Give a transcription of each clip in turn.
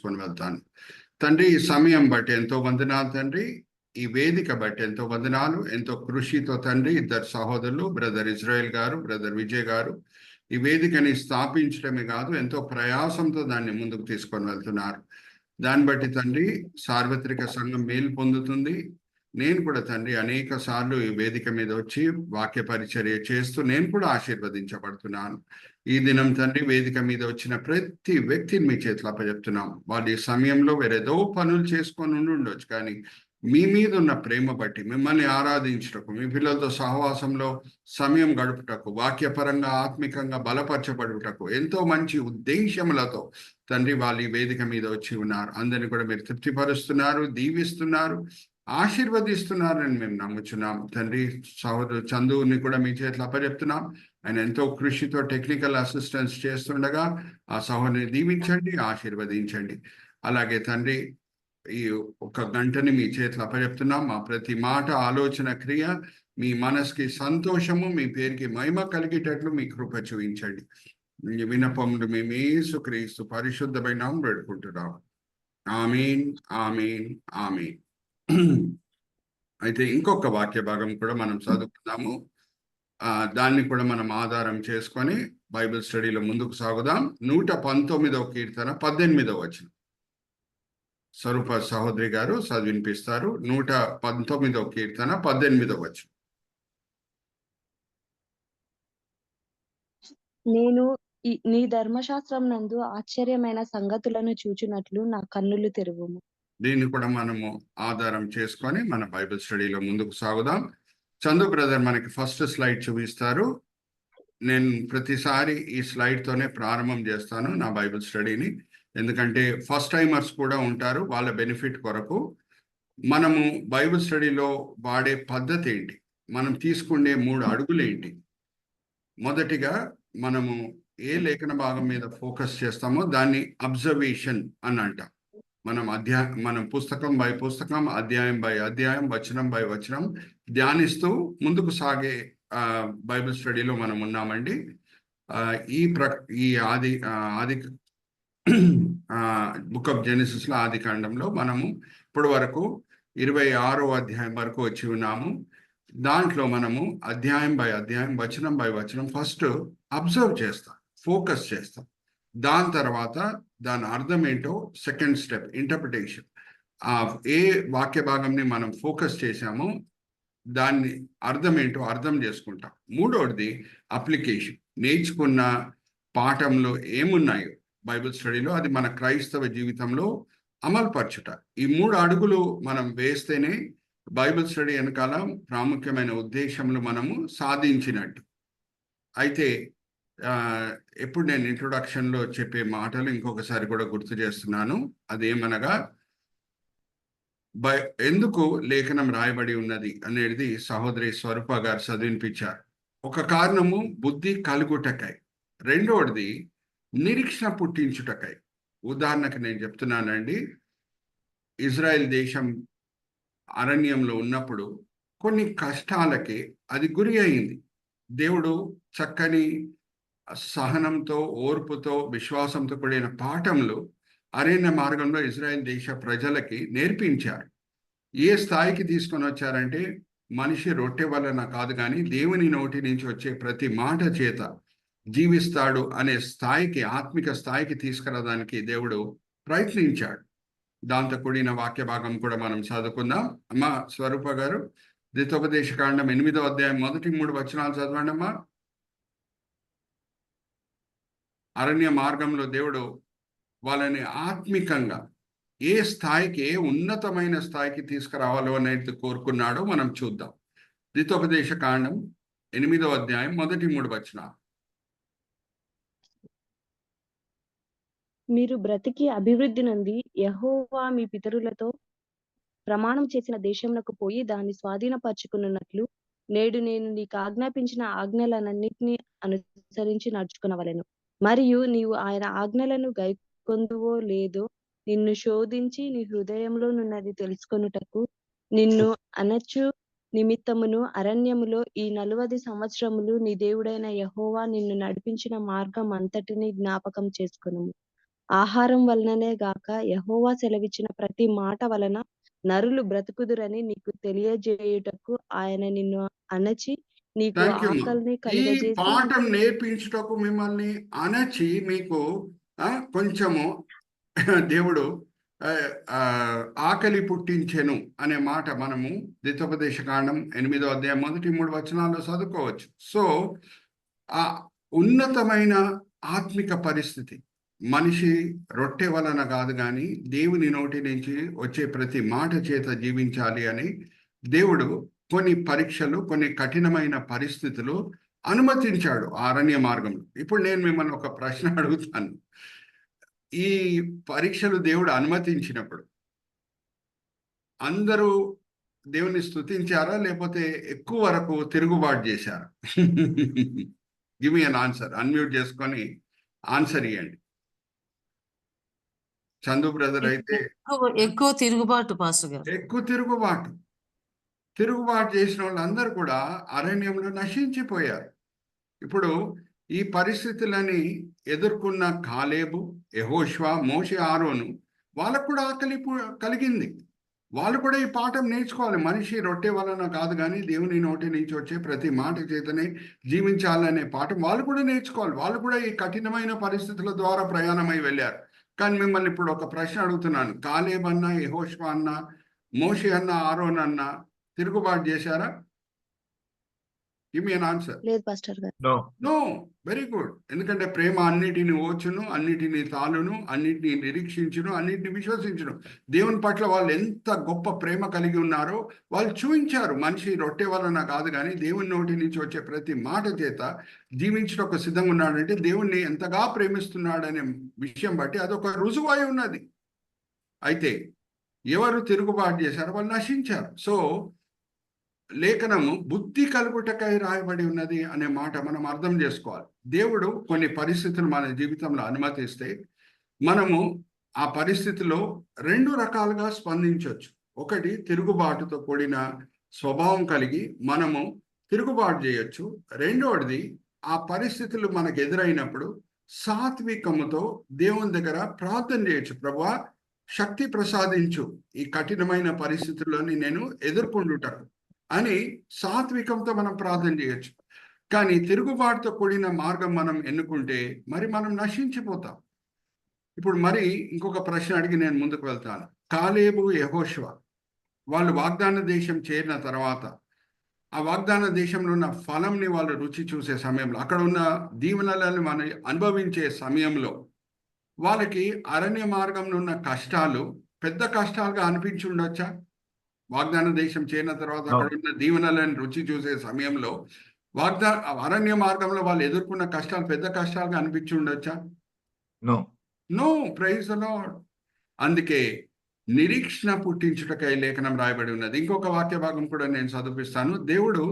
తీసుకొని వెళ్తాను. తండ్రి, ఈ సమయం బట్టి ఎంతో వందనాలు తండ్రి. ఈ వేదిక బట్టి ఎంతో వందనాలు. ఎంతో కృషితో తండ్రి ఇద్దరు సహోదరులు, బ్రదర్ ఇజ్రాయెల్ గారు, బ్రదర్ విజయ్ గారు, ఈ వేదికని స్థాపించడమే కాదు, ఎంతో ప్రయాసంతో దాన్ని ముందుకు తీసుకొని వెళ్తున్నారు. దాన్ని బట్టి తండ్రి సార్వత్రిక సంఘం మేలు పొందుతుంది. నేను కూడా తండ్రి అనేక సార్లు ఈ వేదిక మీద వచ్చి వాక్య పరిచర్య చేస్తూ నేను కూడా ఆశీర్వదించబడుతున్నాను. ఈ దినం తండ్రి వేదిక మీద వచ్చిన ప్రతి వ్యక్తిని మీ చేతిలో అప్పచెప్తున్నాం. వాళ్ళు ఈ సమయంలో వేరేదో పనులు చేసుకొని ఉండొచ్చు, కానీ మీ మీద ఉన్న ప్రేమ బట్టి మిమ్మల్ని ఆరాధించుటకు, మీ పిల్లలతో సహవాసంలో సమయం గడుపుటకు, వాక్యపరంగా ఆత్మికంగా బలపరచబడుటకు ఎంతో మంచి ఉద్దేశములతో తండ్రి వాళ్ళు ఈ వేదిక మీద వచ్చి ఉన్నారు. అందరిని కూడా మీరు తృప్తిపరుస్తున్నారు, దీవిస్తున్నారు, ఆశీర్వదిస్తున్నారని మేము నమ్ముచున్నాం. తండ్రి సహోదరు చందుని కూడా మీ చేతిలో అప్పచెప్తున్నాం. ఆయన ఎంతో కృషితో టెక్నికల్ అసిస్టెన్స్ చేస్తుండగా ఆ సహోదరిని దీవించండి, ఆశీర్వదించండి. అలాగే తండ్రి ఈ ఒక గంటని మీ చేతిలో అప్పచెప్తున్నాం. మా ప్రతి మాట, ఆలోచన, క్రియ మీ మనసుకి సంతోషము, మీ పేరుకి మహిమ కలిగేటట్లు మీ కృప చూపించండి. ఈ వినపములు మేము యేసుక్రీస్తు పరిశుద్ధమైన నామమున వేడుకుంటున్నాం. ఆమేన్, ఆమేన్, ఆమేన్. అయితే ఇంకొక వాక్య భాగం కూడా మనం చదువుకుందాము. దాన్ని కూడా మనం ఆధారం చేసుకొని బైబిల్ స్టడీలో ముందుకు సాగుదాం. 119వ కీర్తన 18వ వచనం స్వరూప సహోదరి గారు చదివినిపిస్తారు. 119వ కీర్తన 18వ వచనం. నేను నీ ధర్మశాస్త్రం నందు ఆశ్చర్యమైన సంగతులను చూచునట్లు నా కన్నులు తెరువుము. దీన్ని కూడా మనము ఆధారం చేసుకొని మన బైబిల్ స్టడీలో ముందుకు సాగుదాం. చందు బ్రదర్ మనకి ఫస్ట్ స్లైడ్ చూపిస్తారు. నేను ప్రతిసారి ఈ స్లైడ్తోనే ప్రారంభం చేస్తాను నా బైబిల్ స్టడీని, ఎందుకంటే ఫస్ట్ టైమర్స్ కూడా ఉంటారు, వాళ్ళ బెనిఫిట్ కొరకు. మనము బైబిల్ స్టడీలో వాడే పద్ధతి ఏంటి, మనం తీసుకునే 3 అడుగులు ఏంటి? మొదటిగా మనము ఏ లేఖన భాగం మీద ఫోకస్ చేస్తామో దాన్ని అబ్జర్వేషన్ అని అంటాం. మనం పుస్తకం బై పుస్తకం, అధ్యాయం బై అధ్యాయం, వచనం బై వచనం ధ్యానిస్తూ ముందుకు సాగే బైబిల్ స్టడీలో మనం ఉన్నామండి. ఈ ఆది బుక్ ఆఫ్ జెనసిస్ లో, ఆది కాండంలో మనము ఇప్పటి వరకు 26వ అధ్యాయం వరకు వచ్చి ఉన్నాము. దాంట్లో మనము అధ్యాయం బై అధ్యాయం, వచనం బై వచనం ఫస్ట్ అబ్జర్వ్ చేస్తాం, ఫోకస్ చేస్తాం. దాని తర్వాత దాని అర్థం ఏంటో సెకండ్ స్టెప్ ఇంటర్ప్రిటేషన్. ఏ వాక్య భాగంని మనం ఫోకస్ చేశామో దాన్ని అర్థం ఏంటో అర్థం చేసుకుంటాం. మూడోది అప్లికేషన్. నేర్చుకున్న పాఠంలో ఏమున్నాయో బైబిల్ స్టడీలో అది మన క్రైస్తవ జీవితంలో అమలుపరచుట. ఈ 3 అడుగులు మనం వేస్తేనే బైబిల్ స్టడీ వెనకాల ప్రాముఖ్యమైన ఉద్దేశంలో మనము సాధించినట్టు. అయితే ఎప్పుడు నేను ఇంట్రొడక్షన్లో చెప్పే మాటలు ఇంకొకసారి కూడా గుర్తు చేస్తున్నాను. అదేమనగా ఎందుకు లేఖనం రాయబడి ఉన్నది అనేది సహోదరి స్వరూప గారు చదివినిపించారు. ఒక కారణము బుద్ధి కలుగుటకై, రెండవది నిరీక్షణ పుట్టించుటకై. ఉదాహరణకు నేను చెప్తున్నానండి, ఇజ్రాయెల్ దేశం అరణ్యంలో ఉన్నప్పుడు కొన్ని కష్టాలకి అది గురి అయింది. దేవుడు చక్కని సహనంతో, ఓర్పుతో, విశ్వాసంతో కూడిన పాఠంలో అరణ్య మార్గంలో ఇజ్రాయెల్ దేశ ప్రజలకి నేర్పించారు. ఏ స్థాయికి తీసుకొని వచ్చారంటే, మనిషి రొట్టె వలన కాదు కానీ దేవుని నోటి నుంచి వచ్చే ప్రతి మాట చేత జీవిస్తాడు అనే స్థాయికి, ఆత్మిక స్థాయికి తీసుకురావడానికి దేవుడు ప్రయత్నించాడు. దాంతో కూడిన వాక్య భాగం కూడా మనం చదువుకుందాం. అమ్మ స్వరూప గారు, ద్వితోపదేశ కాండం 8వ అధ్యాయం మొదటి 3 వచనాలు చదవండి అమ్మా. అరణ్య మార్గంలో దేవుడు వాళ్ళని ఆత్మికంగా ఏ స్థాయికి, ఏ ఉన్నతమైన స్థాయికి తీసుకురావాలో అనేది కోరుకున్నాడో మనం చూద్దాం. ద్వితోపదేశ కాండం 8వ అధ్యాయం మొదటి 3 వచనాలు. మీరు బ్రతికి అభివృద్ధి నొంది యెహోవా మీ పితరులతో ప్రమాణం చేసిన దేశంలోకి పోయి దాన్ని స్వాధీనపరచుకున్నట్లు నేడు నేను నీకు ఆజ్ఞాపించిన ఆజ్ఞలన్నిటినీ అనుసరించి నడుచుకునవలెను. మరియు నీవు ఆయన ఆజ్ఞలను గైకొందువో లేదో నిన్ను శోధించి నీ హృదయంలో నున్నది తెలుసుకొనుటకు నిన్ను అనర్చు నిమిత్తమును అరణ్యములో ఈ 40 సంవత్సరములు నీ దేవుడైన యెహోవా నిన్ను నడిపించిన మార్గం అంతటిని జ్ఞాపకం చేసుకొనుము. ఆహారం వలననే గాక యెహోవా సెలవిచ్చిన ప్రతి మాట వలన నరులు బ్రతుకుదురని నీకు తెలియజేయుటకు ఆయన నిన్ను అణచి నీకు థ్యాంక్ యూ మా. ఆకలిని ఈ కలుగజేసి పాఠం నేర్పించుటకు మిమ్మల్ని అణచి మీకు కొంచెము దేవుడు ఆకలి పుట్టించెను అనే మాట మనము ద్వితోపదేశ కాండం 8వ అధ్యాయం మొదటి 3 వచనాల్లో చదువుకోవచ్చు. సో ఆ ఉన్నతమైన ఆత్మిక పరిస్థితి మనిషి రొట్టె వలన కాదు కానీ దేవుని నోటి నుంచి వచ్చే ప్రతి మాట చేత జీవించాలి అని దేవుడు కొన్ని పరీక్షలు, కొన్ని కఠినమైన పరిస్థితులు అనుమతించాడు అరణ్య మార్గంలో. ఇప్పుడు నేను మిమ్మల్ని ఒక ప్రశ్న అడుగుతాను. ఈ పరీక్షలు దేవుడు అనుమతించినప్పుడు అందరూ దేవుని స్తుతించారా, లేకపోతే ఎక్కువ వరకు తిరుగుబాటు చేశారా? Give me an answer. Unmute చేసుకొని ఆన్సర్ ఇవ్వండి. చందు బ్రదర్ అయితే ఎక్కువ తిరుగుబాటు పాస్టర్ గారు. ఎక్కువ తిరుగుబాటు చేసిన వాళ్ళందరూ కూడా అరణ్యంలో నశించిపోయారు. ఇప్పుడు ఈ పరిస్థితులని ఎదుర్కొన్న కాలేబు, యెహోషువ, మోషే, ఆరోను వాళ్ళకు కూడా ఆకలి కలిగింది. వాళ్ళు కూడా ఈ పాఠం నేర్చుకోవాలి. మనిషి రొట్టె వలన కాదు కానీ దేవుని నోటి నుంచి వచ్చే ప్రతి మాట చేతనే జీవించాలనే పాఠం వాళ్ళు కూడా నేర్చుకోవాలి. వాళ్ళు కూడా ఈ కఠినమైన పరిస్థితుల ద్వారా ప్రయాణమై వెళ్ళారు. కానీ మిమ్మల్ని ఇప్పుడు ఒక ప్రశ్న అడుగుతున్నాను. కాలేబ్ అన్న, యెహోషువ అన్న, మోషే అన్న, ఆరోన్ అన్న తిరుగుబాటు చేశారా? Give me an answer. లేదు పాస్టర్ గారు. నో. Very good. ఎందుకంటే ప్రేమ అన్నిటిని ఓచును, అన్నిటిని తాళును, అన్నిటిని నిరీక్షించును, అన్నిటిని విశ్వసించును. దేవుని పట్ల వాళ్ళు ఎంత గొప్ప ప్రేమ కలిగి ఉన్నారో వాళ్ళు చూపించారు. మనిషి రొట్టె వలన కాదు కానీ దేవుని నోటి నుంచి వచ్చే ప్రతి మాట చేత జీవించడం సిద్ధంగా ఉన్నాడంటే దేవుణ్ణి ఎంతగా ప్రేమిస్తున్నాడనే విషయం బట్టి అదొక రుజువై ఉన్నది. అయితే ఎవరు తిరుగుబాటు చేశారో వాళ్ళు నశించారు. సో లేఖనము బుద్ధి కలుగుటకై రాయబడి ఉన్నది అనే మాట మనం అర్థం చేసుకోవాలి. దేవుడు కొన్ని పరిస్థితులు మన జీవితంలో అనుమతిస్తే మనము ఆ పరిస్థితిలో 2 రకాలుగా స్పందించవచ్చు. ఒకటి, తిరుగుబాటుతో కూడిన స్వభావం కలిగి మనము తిరుగుబాటు చేయొచ్చు. రెండవది, ఆ పరిస్థితులు మనకు ఎదురైనప్పుడు సాత్వికముతో దేవుని దగ్గర ప్రార్థన చేయొచ్చు. ప్రభువా, శక్తి ప్రసాదించు, ఈ కఠినమైన పరిస్థితుల్లోని నేను ఎదుర్కొంటుటకు అని సాత్వికంతో మనం ప్రార్థన చేయొచ్చు. కానీ తిరుగుబాటుతో కూడిన మార్గం మనం ఎన్నుకుంటే మరి మనం నశించిపోతాం. ఇప్పుడు మరి ఇంకొక ప్రశ్న అడిగి నేను ముందుకు వెళ్తాను. కాలేబు, యెహోషువ వాళ్ళు వాగ్దాన దేశం చేరిన తర్వాత ఆ వాగ్దాన దేశంలో ఉన్న ఫలంని వాళ్ళు రుచి చూసే సమయంలో, అక్కడ ఉన్న దీవెనలను మనం అనుభవించే సమయంలో వాళ్ళకి అరణ్య మార్గంలో ఉన్న కష్టాలు పెద్ద కష్టాలుగా అనిపించి ఉండొచ్చా? వాగ్దాన దేశం చేరిన తర్వాత అక్కడ ఉన్న దీవెనలను రుచి చూసే సమయంలో అరణ్య మార్గంలో వాళ్ళు ఎదుర్కొన్న కష్టాలు పెద్ద కష్టాలుగా అనిపించి ఉండొచ్చా? నో. Praise the Lord. అందుకే నిరీక్షణ పుట్టించుటకై లేఖనం రాయబడి ఉన్నది. ఇంకొక వాక్య భాగం కూడా నేను చదివిస్తాను. దేవుడు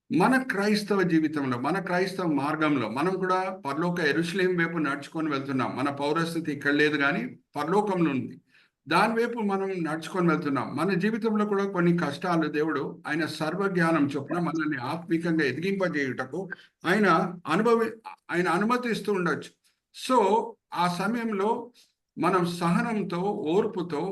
మన క్రైస్తవ జీవితంలో, మన క్రైస్తవ మార్గంలో మనం కూడా పరలోక యెరూషలేము వైపు నడుచుకొని వెళ్తున్నాం. మన పౌరస్థితి ఇక్కడ లేదు కానీ పరలోకంలో ఉంది. దాని వైపు మనం నడుచుకొని వెళ్తున్నాం. మన జీవితంలో కూడా కొన్ని కష్టాలు దేవుడు ఆయన సర్వజ్ఞానం చొప్పున మనల్ని ఆత్మికంగా ఎదిగింపజేయుటకు ఆయన అనుమతిస్తూ ఉండొచ్చు. సో ఆ సమయంలో మనం సహనంతో, ఓర్పుతో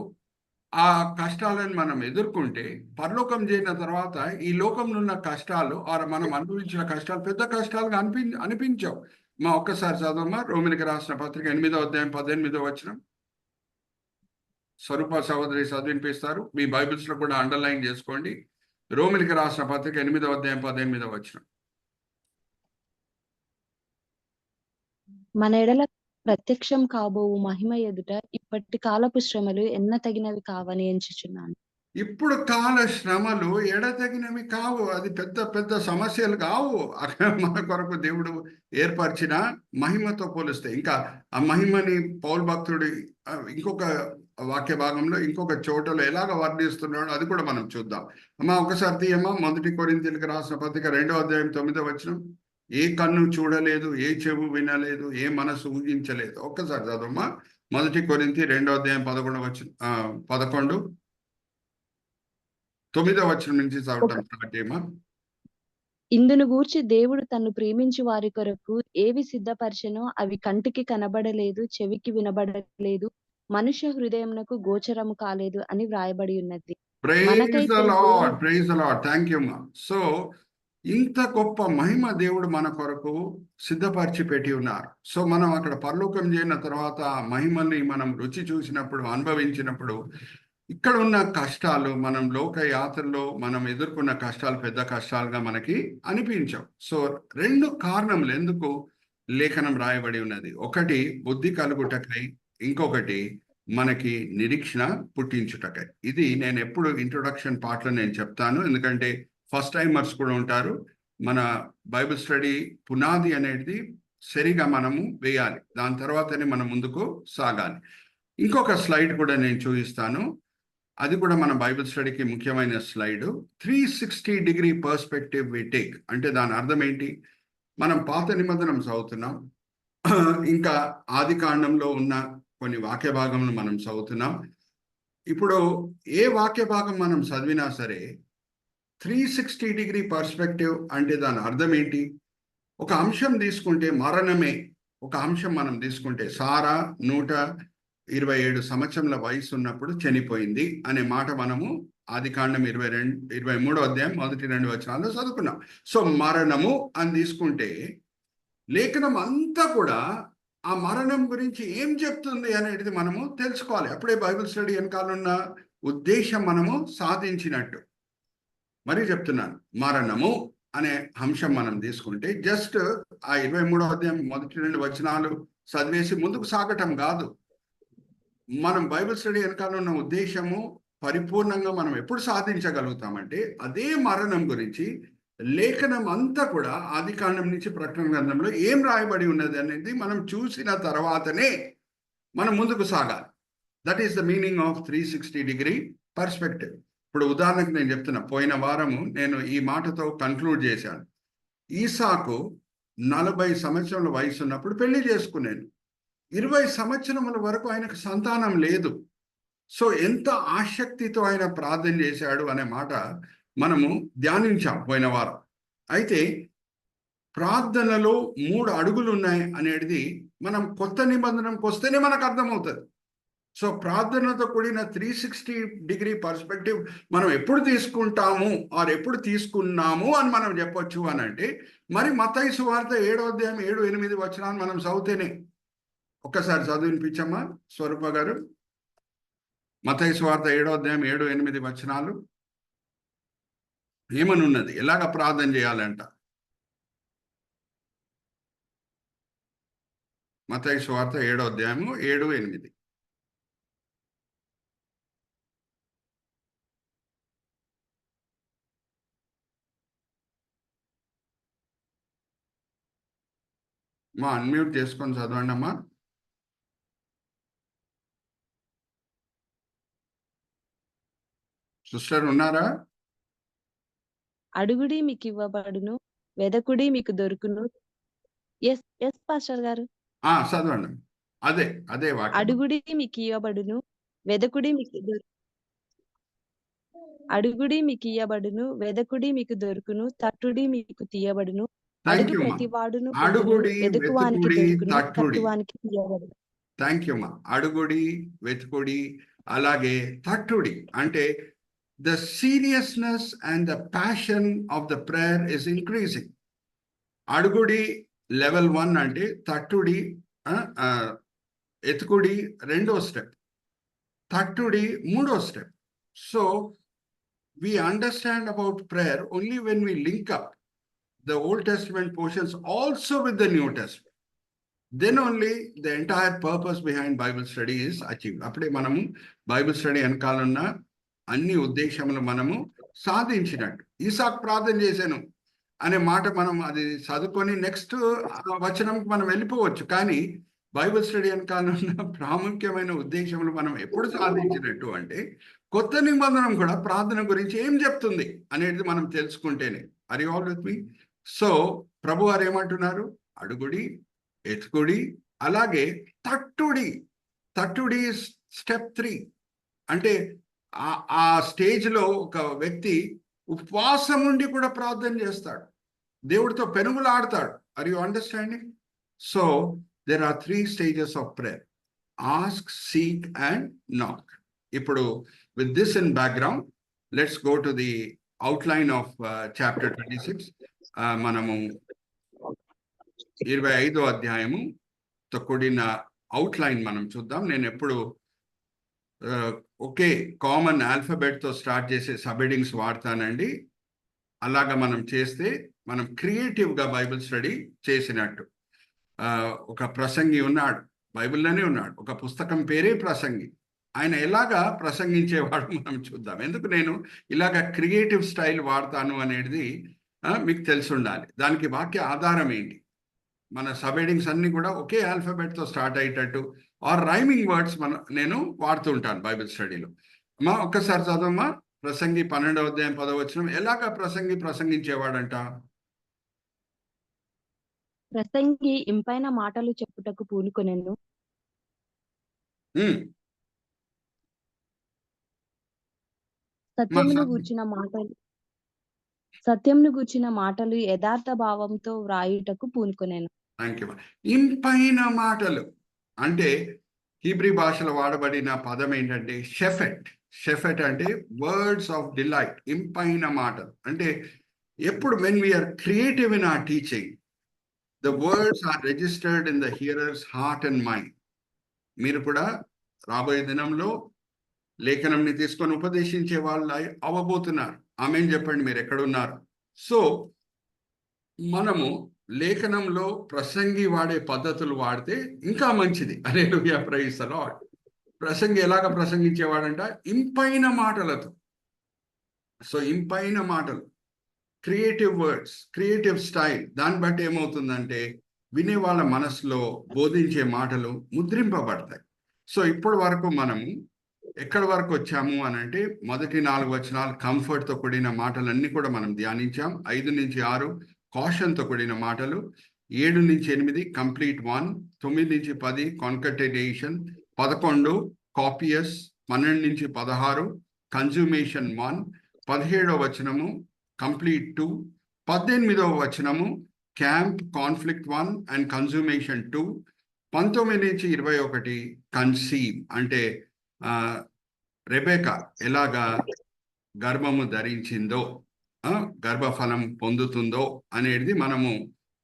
ఆ కష్టాలను మనం ఎదుర్కొంటే పరలోకం చేరిన తర్వాత ఈ లోకంలో ఉన్న కష్టాలు మనం అనుభవించిన కష్టాలు పెద్ద కష్టాలుగా అనిపించవు. మా ఒక్కసారి చదవమ్మా. రోమిలికి రాసిన పత్రిక 8వ అధ్యాయం 18వ వచనం. స్వరూప సహోదరి చదివినిపిస్తారు. మీ బైబిల్స్ లో కూడా అండర్లైన్ చేసుకోండి. రోమిలికి రాసిన పత్రిక 8వ అధ్యాయం 18వ వచనం. మన ఎడల ప్రత్యక్షం కాబోవు మహిమ ఎదుట ఇప్పటి కాలపు శ్రమలు ఎన్నతగినవి కావని ఎంచుచున్నాను. ఇప్పుడు కాల శ్రమలు ఎడతగినవి కావు. అది పెద్ద పెద్ద సమస్యలు కావు. మన కొరకు దేవుడు ఏర్పరిచిన మహిమతో పోలిస్తే ఇంకా ఆ మహిమని పౌలు భక్తుడి ఇంకొక వాక్య భాగంలో ఇంకొక చోటలో ఎలాగ వర్ణిస్తున్నాడో అది కూడా మనం చూద్దాం. అమ్మా ఒకసారి తీయమ్మా. 1 కొరింథీయులకు రాసిన పత్రిక 2వ అధ్యాయం 9వ వచనం. ఏ కన్ను చూడలేదు, ఏ చెవు వినలేదు, ఏ మనసు ఊహించలేదు. ఒక్కసారి చదవమ్మా. 1 కొరింథీ 2వ అధ్యాయం 11వ వచనం 9వ వచనం నుంచి చదవటం స్టార్ట్ చేయమ్మా. ఇందును గూర్చి దేవుడు తన్ను ప్రేమించు వారి కొరకు ఏవి సిద్ధపరచెనో అవి కంటికి కనబడలేదు, చెవికి వినబడలేదు, మనుష్య హృదయమునకు గోచరము కాలేదు అని వ్రాయబడి ఉన్నది. ప్రైజ్ ద మనకైతే Lord, praise the Lord. Thank you మా. సో ఇంత గొప్ప మహిమ దేవుడు మన కొరకు సిద్ధపరిచి పెట్టి ఉన్నారు. సో మనం అక్కడ పరలోకం చేరిన తర్వాత ఆ మహిమల్ని మనం రుచి చూసినప్పుడు, అనుభవించినప్పుడు, ఇక్కడ ఉన్న కష్టాలు, మనం లోక యాత్రలో మనం ఎదుర్కొన్న కష్టాలు పెద్ద కష్టాలుగా మనకి అనిపించవు. సో 2 కారణములు ఎందుకు లేఖనం రాయబడి ఉన్నది. ఒకటి బుద్ధి కలుగుటకై, ఇంకొకటి మనకి నిరీక్షణ పుట్టించుటకై. ఇది నేను ఎప్పుడు ఇంట్రొడక్షన్ పార్ట్లో నేను చెప్తాను, ఎందుకంటే ఫస్ట్ టైమర్స్ కూడా ఉంటారు. మన బైబిల్ స్టడీ పునాది అనేది సరిగా మనము వేయాలి, దాని తర్వాతనే మనం ముందుకు సాగాలి. ఇంకొక స్లైడ్ కూడా నేను చూపిస్తాను, అది కూడా మన బైబిల్ స్టడీకి ముఖ్యమైన slide. 360 degree perspective we take అంటే దాని అర్థం ఏంటి? మనం పాత నిబంధనం చదువుతున్నాం, ఇంకా ఆది కాండంలో ఉన్న కొన్ని వాక్య భాగములు మనం చదువుతున్నాం. ఇప్పుడు ఏ వాక్య భాగం మనం చదివినా సరే 360 డిగ్రీ పర్స్పెక్టివ్ అంటే దాని అర్థం ఏంటి? ఒక అంశం తీసుకుంటే మరణమే ఒక అంశం మనం తీసుకుంటే, సారా 127 సంవత్సరాల వయసు ఉన్నప్పుడు చనిపోయింది అనే మాట మనము ఆది కాండం 23వ అధ్యాయం మొదటి 2 వచనాల్లో చదువుకున్నాం. సో మరణము అని తీసుకుంటే లేఖనం అంతా కూడా ఆ మరణం గురించి ఏం చెప్తుంది అనేది మనము తెలుసుకోవాలి. అప్పుడే బైబిల్ స్టడీ వెనకాలన్న ఉద్దేశం మనము సాధించినట్టు. మరి చెప్తున్నాను, మరణము అనే అంశం మనం తీసుకుంటే జస్ట్ ఆ 23వ అధ్యాయం మొదటి 2 వచనాలు చదివేసి ముందుకు సాగటం కాదు. మనం బైబిల్ స్టడీ వెనకాల ఉన్న ఉద్దేశము పరిపూర్ణంగా మనం ఎప్పుడు సాధించగలుగుతామంటే అదే మరణం గురించి లేఖనం అంతా కూడా ఆది కాండం నుంచి ప్రకటన గ్రంథంలో ఏం రాయబడి ఉన్నది అనేది మనం చూసిన తర్వాతనే మనం ముందుకు సాగాలి. That is the meaning of 360 degree perspective. ఇప్పుడు ఉదాహరణకు నేను చెప్తున్నా, పోయిన వారము నేను ఈ మాటతో కన్క్లూడ్ చేశాను. ఈసాకు 40 సంవత్సరాల వయసు ఉన్నప్పుడు పెళ్లి చేసుకున్నాను. 20 సంవత్సరముల వరకు ఆయనకు సంతానం లేదు. సో ఎంత ఆసక్తితో ఆయన ప్రార్థన చేశాడు అనే మాట మనము ధ్యానించాం పోయిన వారం. అయితే ప్రార్థనలో 3 అడుగులు ఉన్నాయి అనేది మనం కొత్త నిబంధనకు వస్తేనే మనకు అర్థమవుతుంది. సో ప్రార్థనతో కూడిన 360 డిగ్రీ పర్స్పెక్టివ్ మనం ఎప్పుడు తీసుకుంటాము ఆర్ ఎప్పుడు తీసుకున్నాము అని మనం చెప్పొచ్చు అని అంటే, మరి మత్తయి సువార్త 7వ అధ్యాయం 7-8 వచనాలు మనం చదివితేనే. ఒక్కసారి చదివినిపించమ్మా స్వరూప గారు. మత్తయి సువార్త 7వ అధ్యాయం 7-8 వచనాలు ఏమనున్నది, ఎలాగ ప్రార్థన చేయాలంట? మత్తయి సువార్త 7వ అధ్యాయము 7-8. మా అన్మ్యూట్ చేసుకొని చదవండి అమ్మా. సిస్టర్ ఉన్నారా? అడుగుడి మీకు ఇవ్వబడును, వెదకుడి మీకు దొరుకును. ఎస్ ఎస్ పాస్టర్ గారు. చదవండి. అదే అదే వాక్యం. అడుగుడి మీకు ఇవ్వబడును, వెదకుడి మీకు అడుగుడి మీకు ఇవ్వబడును, వెదకుడి మీకు దొరుకును, తట్టుడి మీకు తీయబడును. థ్యాంక్ అడుగు యూ మా. ప్రతివాడును పొందును, అడుగుడి, వెదుకువానికి వెతుకుడి, దొరుకును, తట్టుడి. తట్టువానికి తీయబడును. థ్యాంక్ యూ మా. అడుగుడి, వెతుకుడి, అలాగే తట్టుడి. అంటే the seriousness and the passion of the prayer is increasing. అడుగుడి లెవెల్ 1 అంటే, తట్టుడి ఎతుకుడి 2వ స్టెప్, తట్టుడి 3వ step. So we understand about prayer only when we link up the Old Testament portions also with the New Testament. Then only the entire purpose behind Bible study is achieved. అప్పుడే మనము Bible study వెనకాలన్న అన్ని ఉద్దేశములు మనము సాధించినట్టు. ఈసాకు ప్రార్థన చేశాను అనే మాట మనం అది చదువుకొని నెక్స్ట్ వచనంకి మనం వెళ్ళిపోవచ్చు, కానీ బైబిల్ స్టడీ వెనకాలన్న ప్రాముఖ్యమైన ఉద్దేశములు మనం ఎప్పుడు సాధించినట్టు అంటే కొత్త నిబంధనం కూడా ప్రార్థన గురించి ఏం చెప్తుంది అనేది మనం తెలుసుకుంటేనే. Are you all with me? So ప్రభు వారు ఏమంటున్నారు? అడుగుడి, ఎత్తుకుడి, అలాగే తట్టుడి. తట్టుడి స్టెప్ 3. అంటే ఆ స్టేజ్లో ఒక వ్యక్తి ఉపవాసం ఉండి కూడా ప్రార్థన చేస్తాడు. దేవుడితో పెనుగులాడతాడు. Are you understanding? So there are 3 stages of prayer. Ask, seek and knock. ఇప్పుడు with this in background, let's go to the outline of chapter 26. మనము 25వ అధ్యాయముతో కూడిన అవుట్లైన్ మనం చూద్దాం. నేను ఎప్పుడు ఒకే కామన్ ఆల్ఫాబెట్తో స్టార్ట్ చేసే సబ్హెడింగ్స్ వాడతానండి. అలాగా మనం చేస్తే మనం క్రియేటివ్గా బైబిల్ స్టడీ చేసినట్టు. ఒక ప్రసంగి ఉన్నాడు, బైబిల్లోనే ఉన్నాడు, ఒక పుస్తకం పేరే ప్రసంగి. ఆయన ఎలాగా ప్రసంగించేవాడు మనం చూద్దాం. ఎందుకు నేను ఇలాగ క్రియేటివ్ స్టైల్ వాడతాను అనేది మీకు తెలిసి ఉండాలి. దానికి వాక్య ఆధారం ఏంటి? మన సబ్హెడింగ్స్ అన్ని కూడా ఒకే ఆల్ఫాబెట్తో స్టార్ట్ అయ్యేటట్టు ఆర్ రైమింగ్ వర్డ్స్ నేను వాడుతూ ఉంటాను బైబిల్ స్టడీలో. అమ్మా ఒక్కసారి చదవమ్మా. ప్రసంగి 12వ అధ్యాయం 10వ వచనం. ఎలాగా ప్రసంగించేవాడంట? ప్రసంగి ఇంపైన మాటలు చెప్పుటకు పూనుకొనెను. సత్యమును గూర్చిన మాటలు యథార్థ భావంతో వ్రాయుటకు పూనుకొనెను. ఇంపైన మాటలు అంటే హీబ్రీ భాషలో వాడబడిన పదం ఏంటంటే షెఫెట్. షెఫెట్ అంటే వర్డ్స్ ఆఫ్ డిలైట్. ఇంపైన మాటలు అంటే ఎప్పుడు when we're creative in our teaching, the words are registered in the hearers heart and mind. మీరు కూడా రాబోయే దినంలో లేఖనంని తీసుకొని ఉపదేశించే వాళ్ళు అవ్వబోతున్నారు. ఆమెన్ చెప్పండి, మీరు ఎక్కడున్నారు? సో మనము లేఖనంలో ప్రసంగి వాడే పద్ధతులు వాడితే ఇంకా మంచిది. హల్లెలూయా, ప్రైజ్ ది లార్డ్. ప్రసంగి ఎలాగ ప్రసంగించేవాడంట? ఇంపైన మాటలతో. సో ఇంపైన మాటలు, క్రియేటివ్ వర్డ్స్, క్రియేటివ్ స్టైల్. దాన్ని బట్టి ఏమవుతుందంటే వినే వాళ్ళ మనసులో బోధించే మాటలు ముద్రింపబడతాయి. సో ఇప్పటి వరకు మనము ఎక్కడి వరకు వచ్చాము అని అంటే మొదటి 4 వచనాలు కంఫర్ట్తో కూడిన మాటలన్నీ కూడా మనం ధ్యానించాం. 5 నుంచి 6 కాషన్తో కూడిన మాటలు, 7 నుంచి 8 కంప్లీట్ 1, 9 నుంచి 10 కాన్కటేషన్, 11 కాపియస్, 12 నుంచి 16 కన్జ్యూమేషన్ 1, 17వ వచనము కంప్లీట్ 2, 18వ వచనము క్యాంప్ కాన్ఫ్లిక్ట్ 1 అండ్ కన్జ్యూమేషన్ 2, 19 నుంచి 21 కన్సీవ్ అంటే రెబెకా ఎలాగా గర్భము ధరించిందో, గర్భఫలం పొందుతుందో అనేది మనము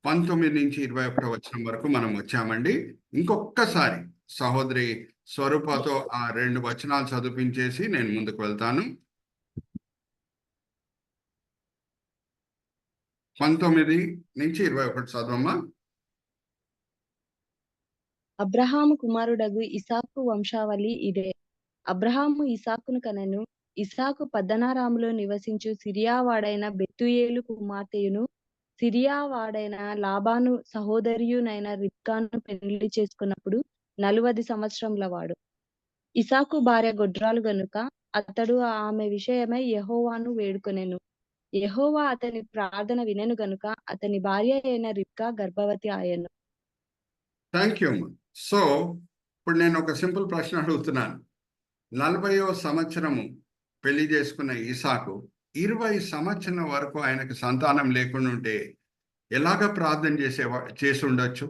19 నుంచి 21 వచనం వరకు మనం వచ్చామండి. ఇంకొకసారి సహోదరి స్వరూపతో ఆ 2 వచనాలు చదివించేసి నేను ముందుకు వెళ్తాను. 19 నుంచి 21 చదవమ్మా. అబ్రహాము కుమారుడగు ఇసాకు వంశావళి ఇదే. అబ్రహాము ఇసాకును కనెను. ఇసాకు పద్దనారాములో నివసించు సిరియావాడైన బెతూయేలు కుమార్తెయును, సిరియావాడైన లాబాను సహోదరియునైన రిబ్కాను పెళ్లి చేసుకున్నప్పుడు 40 సంవత్సరముల వాడు. ఇసాకు భార్య గొడ్రాలు గనుక అతడు ఆమె విషయమై యెహోవాను వేడుకొనెను. యెహోవా అతని ప్రార్థన వినెను గనుక అతని భార్య అయిన రిబ్కా గర్భవతి ఆయెను. థ్యాంక్ యూ అమ్మా. సో ఇప్పుడు నేను ఒక సింపుల్ ప్రశ్న అడుగుతున్నాను. 40వ సంవత్సరము పెళ్లి చేసుకున్న ఇసాకు 20 సంవత్సరం వరకు ఆయనకు సంతానం లేకుండా ఉంటే ఎలాగ ప్రార్థన చేసి ఉండొచ్చు?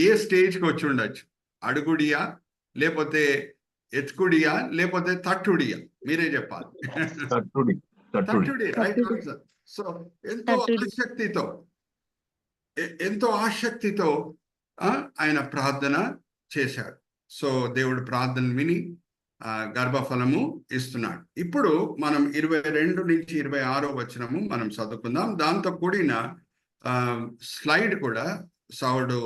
ఏ స్టేజ్కి వచ్చి ఉండొచ్చు? అడుగుడియా, లేకపోతే ఎత్తుకుడియా, లేకపోతే తట్టుడియా? మీరే చెప్పాలి. తట్టుడి, రైట్ ఆన్సర్. సో ఎంతో ఆసక్తితో ఆయన ప్రార్థన చేశాడు. సో దేవుడు ప్రార్థన విని గర్భఫలము ఇస్తున్నాడు. ఇప్పుడు మనం 22 నుంచి 26 వచనము మనం చదువుకుందాం. దాంతో కూడిన స్లైడ్ కూడా సౌడు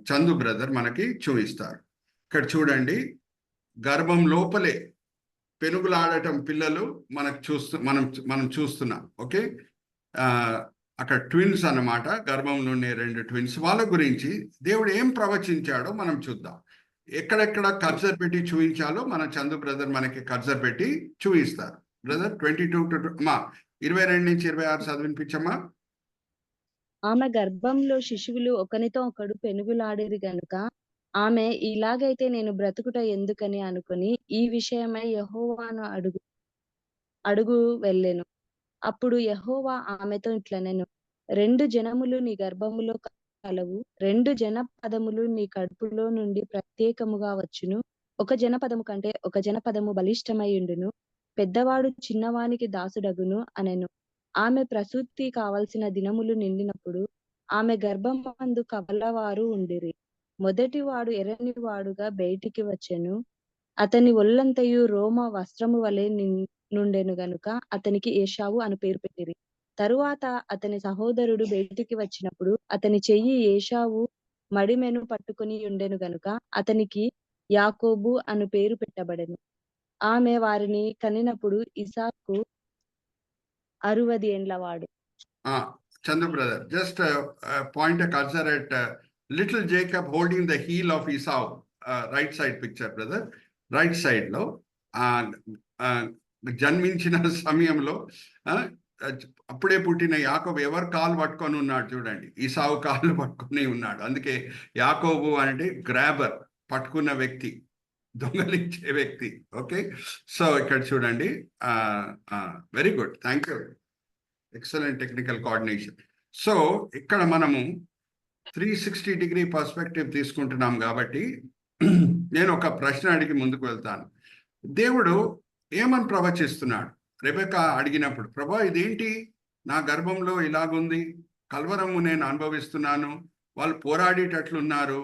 చందు బ్రదర్ మనకి చూపిస్తారు. ఇక్కడ చూడండి, గర్భం లోపలే పెనుగులాడటం పిల్లలు మనం చూస్తున్నాం. ఓకే, అక్కడ ట్విన్స్ అన్నమాట, గర్భంలోనే 2 ట్విన్స్. వాళ్ళ గురించి దేవుడు ఏం ప్రవచించాడో మనం చూద్దాం. ఎక్కడెక్కడ కర్సర్ పెట్టి చూపించాలో మన చందు బ్రదర్ మనకి కర్సర్ పెట్టి చూపిస్తారు. బ్రదర్ 22 to 22 నుంచి 26 చదివినిపించమ్మా. ఆమె గర్భంలో శిశువులు ఒకనితో ఒకడు పెనుగులాడిరి గనుక ఆమె ఇలాగైతే నేను బ్రతుకుట ఎందుకని అనుకుని ఈ విషయమై యెహోవాను అడుగు వెళ్ళెను. అప్పుడు యెహోవా ఆమెతో ఇట్లనెను, 2 జనములు నీ గర్భములో కలవు, 2 జనపదములు నీ కడుపులో నుండి ప్రత్యేకముగా వచ్చును. ఒక జనపదము కంటే ఒక జనపదము బలిష్టమైయుండును. పెద్దవాడు చిన్నవానికి దాసుడగును అనెను. ఆమె ప్రసూతి కావలసిన దినములు నిండినప్పుడు ఆమె గర్భమందు కవలవారు ఉండిరి. మొదటివాడు ఎర్రనివాడుగా బయటికి వచ్చెను. అతని ఒళ్ళంతయు రోమ వస్త్రము వలె నుండెను గనుక అతనికి ఏశావు అను పేరు పెట్టిరి. తరువాత అతని సహోదరుడు బయటికి వచ్చినప్పుడు అతని చెయ్యి ఏశావు మడిమెను పట్టుకొని ఉండెను గనుక అతనికి యాకోబు అను పేరు పెట్టబడెను. ఆమె వారిని కనినప్పుడు ఇసాకు 60 ఏండ్లవాడు. Chandu brother, just point a cursor at little Jacob holding the heel of Esau, right side picture, brother. Right side లో జన్మించిన సమయంలో అప్పుడే పుట్టిన యాకోబు ఎవరు కాలు పట్టుకొని ఉన్నాడు చూడండి, ఈసావు కాళ్ళు పట్టుకొని ఉన్నాడు. అందుకే యాకోబు అంటే గ్రాబర్, పట్టుకున్న వ్యక్తి, దొంగలించే వ్యక్తి. ఓకే, సో ఇక్కడ చూడండి. Very good, thank you, excellent technical coordination. So ఇక్కడ మనము 360 పర్స్పెక్టివ్ తీసుకుంటున్నాం కాబట్టి నేను ఒక ప్రశ్న అడిగి ముందుకు వెళ్తాను. దేవుడు ఏమని ప్రవచిస్తున్నాడు? రెబెకా అడిగినప్పుడు, ప్రభా ఇదేంటి, నా గర్భంలో ఇలాగుంది, కల్వరము నేను అనుభవిస్తున్నాను, వాళ్ళు పోరాడేటట్లున్నారు